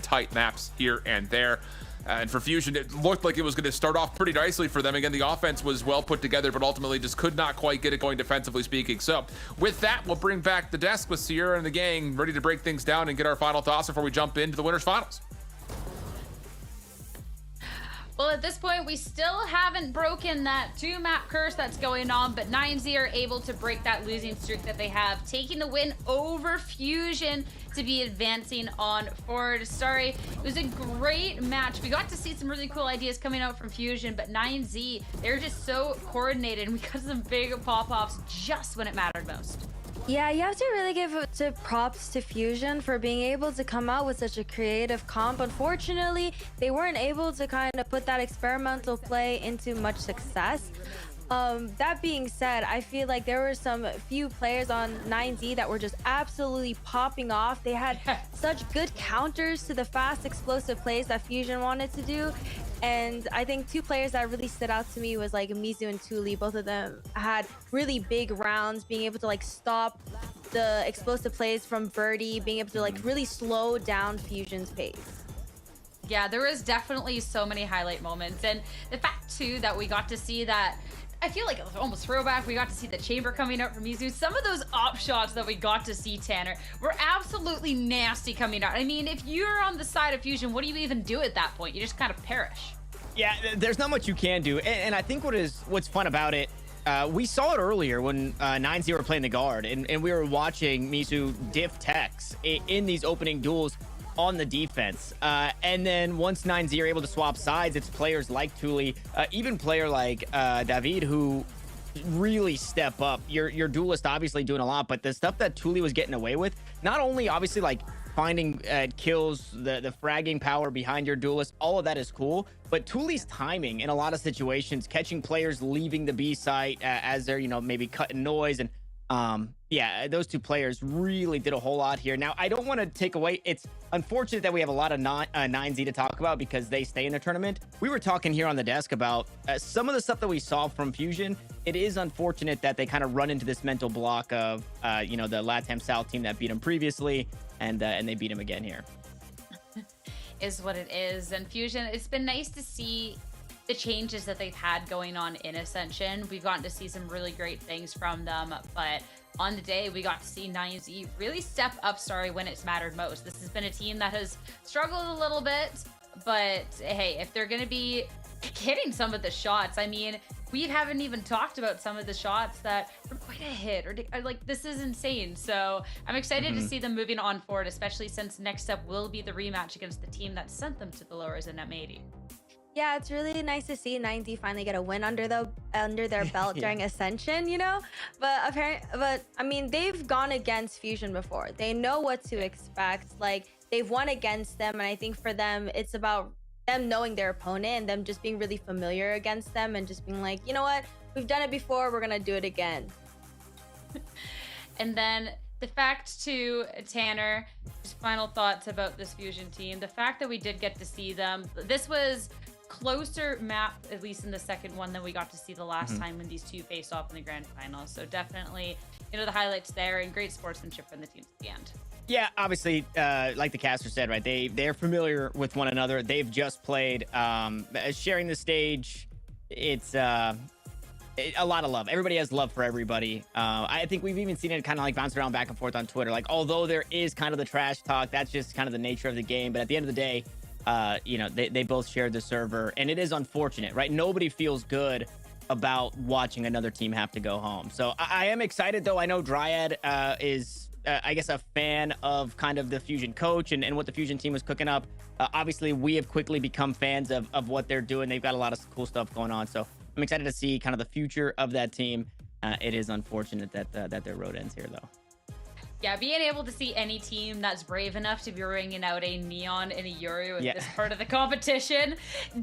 tight maps here and there. And for Fusion, it looked like it was going to start off pretty nicely for them. Again, the offense was well put together, but ultimately just could not quite get it going defensively speaking. So with that, we'll bring back the desk with Sierra and the gang ready to break things down and get our final thoughts before we jump into the winners finals. Well, at this point, we still haven't broken that 2-map curse that's going on, but 9Z are able to break that losing streak that they have, taking the win over Fusion to be advancing on forward. Sorry, it was a great match. We got to see some really cool ideas coming out from Fusion, but 9Z, they're just so coordinated, and we got some big pop-offs just when it mattered most. Yeah, you have to really give props to Fusion for being able to come out with such a creative comp. Unfortunately, they weren't able to kind of put that experimental play into much success. That being said, I feel like there were some few players on 9Z that were just absolutely popping off. They had such good counters to the fast, explosive plays that Fusion wanted to do. And I think two players that really stood out to me was like Mizu and Tuli. Both of them had really big rounds, being able to like stop the explosive plays from Birdie, being able to like really slow down Fusion's pace. Yeah, there was definitely so many highlight moments. And the fact too that we got to see that, I feel like it was almost throwback. We got to see the chamber coming out from Mizu. Some of those op shots that we got to see, Tanner, were absolutely nasty coming out. I mean, if you're on the side of Fusion, what do you even do at that point? You just kind of perish. Yeah, there's not much you can do. And I think what's fun about it, we saw it earlier when 9-0 were playing the guard, and we were watching Mizu diff techs in these opening duels on the defense. And then once 9-0 are able to swap sides, it's players like Tuli, even player like David, who really step up. Your duelist obviously doing a lot, but the stuff that Tuli was getting away with, not only obviously like finding kills, the fragging power behind your duelist, all of that is cool, but Tuli's timing in a lot of situations, catching players leaving the B site as they're, maybe cutting noise, and yeah, those two players really did a whole lot here. Now, I don't want to take away, it's unfortunate that we have a lot of 9Z to talk about because they stay in the tournament. We were talking here on the desk about some of the stuff that we saw from Fusion. It is unfortunate that they kind of run into this mental block of, the LATAM South team that beat them previously, and they beat them again here. Is what it is. And Fusion, it's been nice to see the changes that they've had going on in Ascension. We've gotten to see some really great things from them, but on the day we got to see 9Z really step up, when it's mattered most. This has been a team that has struggled a little bit, but hey, if they're going to be hitting some of the shots, I mean, we haven't even talked about some of the shots that were quite a hit, or like, this is insane. So I'm excited to see them moving on forward, especially since next up will be the rematch against the team that sent them to the lowers in M80. Yeah, it's really nice to see 9Z finally get a win under their belt during Ascension, But I mean, they've gone against Fusion before. They know what to expect. Like, they've won against them, and I think for them, it's about them knowing their opponent and them just being really familiar against them and just being like, you know what, we've done it before, we're gonna do it again. And then the fact to Tanner, just final thoughts about this Fusion team, the fact that we did get to see them, this was closer map, at least in the second one, than we got to see the last time when these two faced off in the grand final. So definitely, the highlights there, and great sportsmanship from the teams at the end. Yeah, obviously, like the caster said, right, they're familiar with one another. They've just played, sharing the stage. It's a lot of love. Everybody has love for everybody. I think we've even seen it kind of like bounce around back and forth on Twitter. Like, although there is kind of the trash talk, that's just kind of the nature of the game. But at the end of the day, they both shared the server, and it is unfortunate, right? Nobody feels good about watching another team have to go home. So I am excited, though. I know Dryad is, I guess, a fan of kind of the Fusion coach and what the Fusion team was cooking up. Obviously, we have quickly become fans of what they're doing. They've got a lot of cool stuff going on. So I'm excited to see kind of the future of that team. It is unfortunate that their road ends here, though. Yeah, being able to see any team that's brave enough to be ringing out a Neon and a Yuri with this part of the competition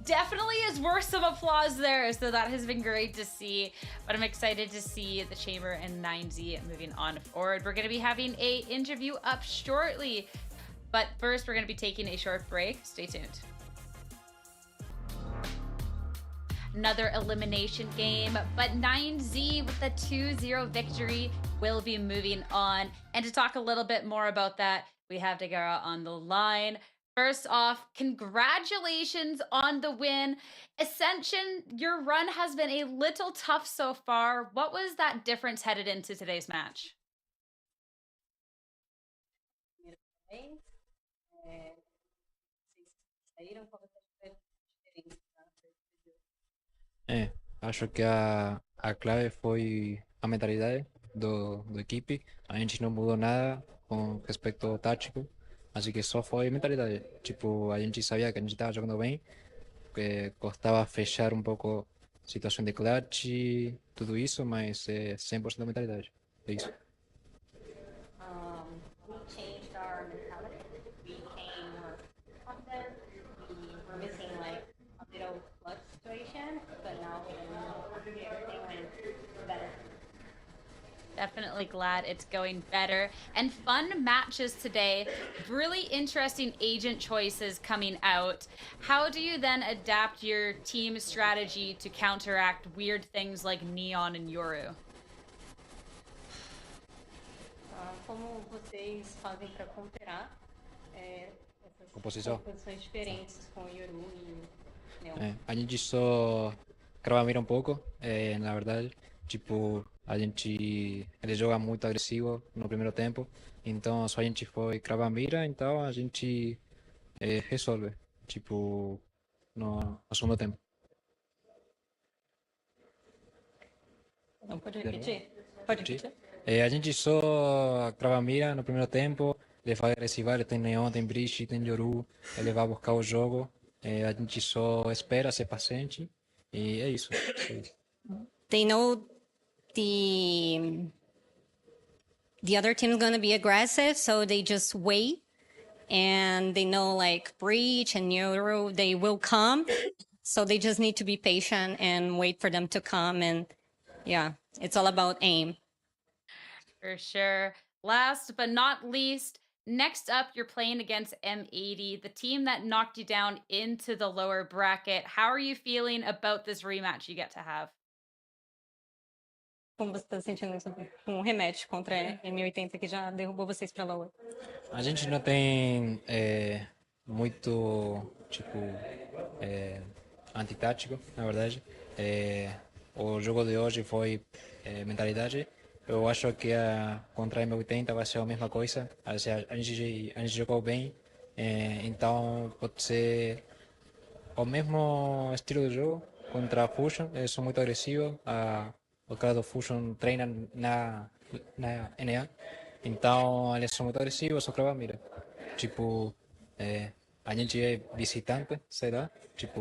definitely is worth some applause there. So that has been great to see. But I'm excited to see the Chamber and 9Z moving on forward. We're going to be having a interview up shortly. But first, we're going to be taking a short break. Stay tuned. Another elimination game, but 9Z with the 2-0 victory will be moving on. And to talk a little bit more about that, we have Dagara on the line. First off, congratulations on the win. Ascension, your run has been a little tough so far. What was that difference headed into today's match? Acho que a clave foi a mentalidade do equipe. A gente não mudou nada com respeito ao tático, assim que só foi mentalidade. Tipo, a gente sabia que a gente estava jogando bem, que custava fechar um pouco a situação de clutch, tudo isso, mas é 100% mentalidade. É isso. We changed our mentality. We became more confident. We were missing like a little clutch situation, but now everything went better. Definitely glad it's going better. And fun matches today. Really interesting agent choices coming out. How do you then adapt your team strategy to counteract weird things like Neon and Yoru? Como vocês fazem para counterar essas Composição. composições diferentes com Yoru e Neon? A gente só crava mira um pouco, na verdade. Tipo, ele joga muito agressivo no primeiro tempo, então só a gente foi cravar mira, então a gente resolve, tipo, no segundo tempo. Não pode repetir? Pode repetir? A gente só crava mira no primeiro tempo, ele vai agressivar, tem Neon, tem Breach, tem Yoru, ele vai buscar o jogo, a gente só espera, ser paciente, e é isso. They know the other team is going to be aggressive, so they just wait, and they know like Breach and Yoru, they will come, so they just need to be patient and wait for them to come, and yeah, it's all about aim. For sure. Last but not least, next up, you're playing against M80, the team that knocked you down into the lower bracket. How are you feeling about this rematch you get to have? Como você está sentindo isso com o rematch contra a M80 que já derrubou vocês para lower? A gente não tem muito, tipo, antitático, na verdade. O jogo de hoje foi mentalidade. Eu acho que contra a M80 vai ser a mesma coisa. A gente jogou bem, então pode ser o mesmo estilo de jogo contra a Fusion. Eles são muito agressivos. O cara do Fusion treina na NA, então eles são muito agressivos, só crava mira. Tipo, a gente é visitante, será? Tipo,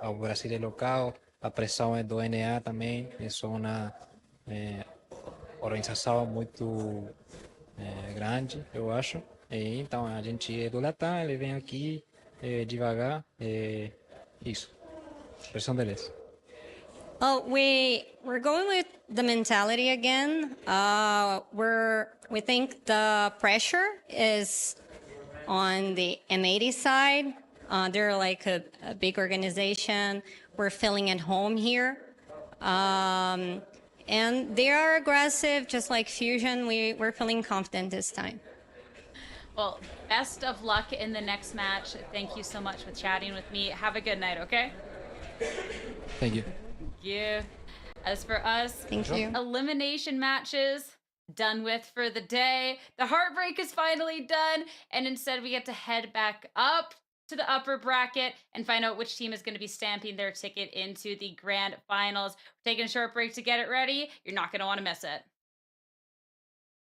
o Brasil é local, a pressão é do NA também, é só uma organização muito grande, eu acho. Então a gente é do Latam, ele vem aqui devagar, isso. Pressão deles. Oh, we're going with the mentality again. We think the pressure is on the M80 side. They're like a big organization. We're feeling at home here. And they are aggressive, just like Fusion. We're feeling confident this time. Well, best of luck in the next match. Thank you so much for chatting with me. Have a good night, okay? Thank you. Yeah. As for us, Thank you. Elimination matches done with for the day. The heartbreak is finally done, and instead we get to head back up to the upper bracket and find out which team is going to be stamping their ticket into the grand finals. We're taking a short break to get it ready. You're not going to want to miss it.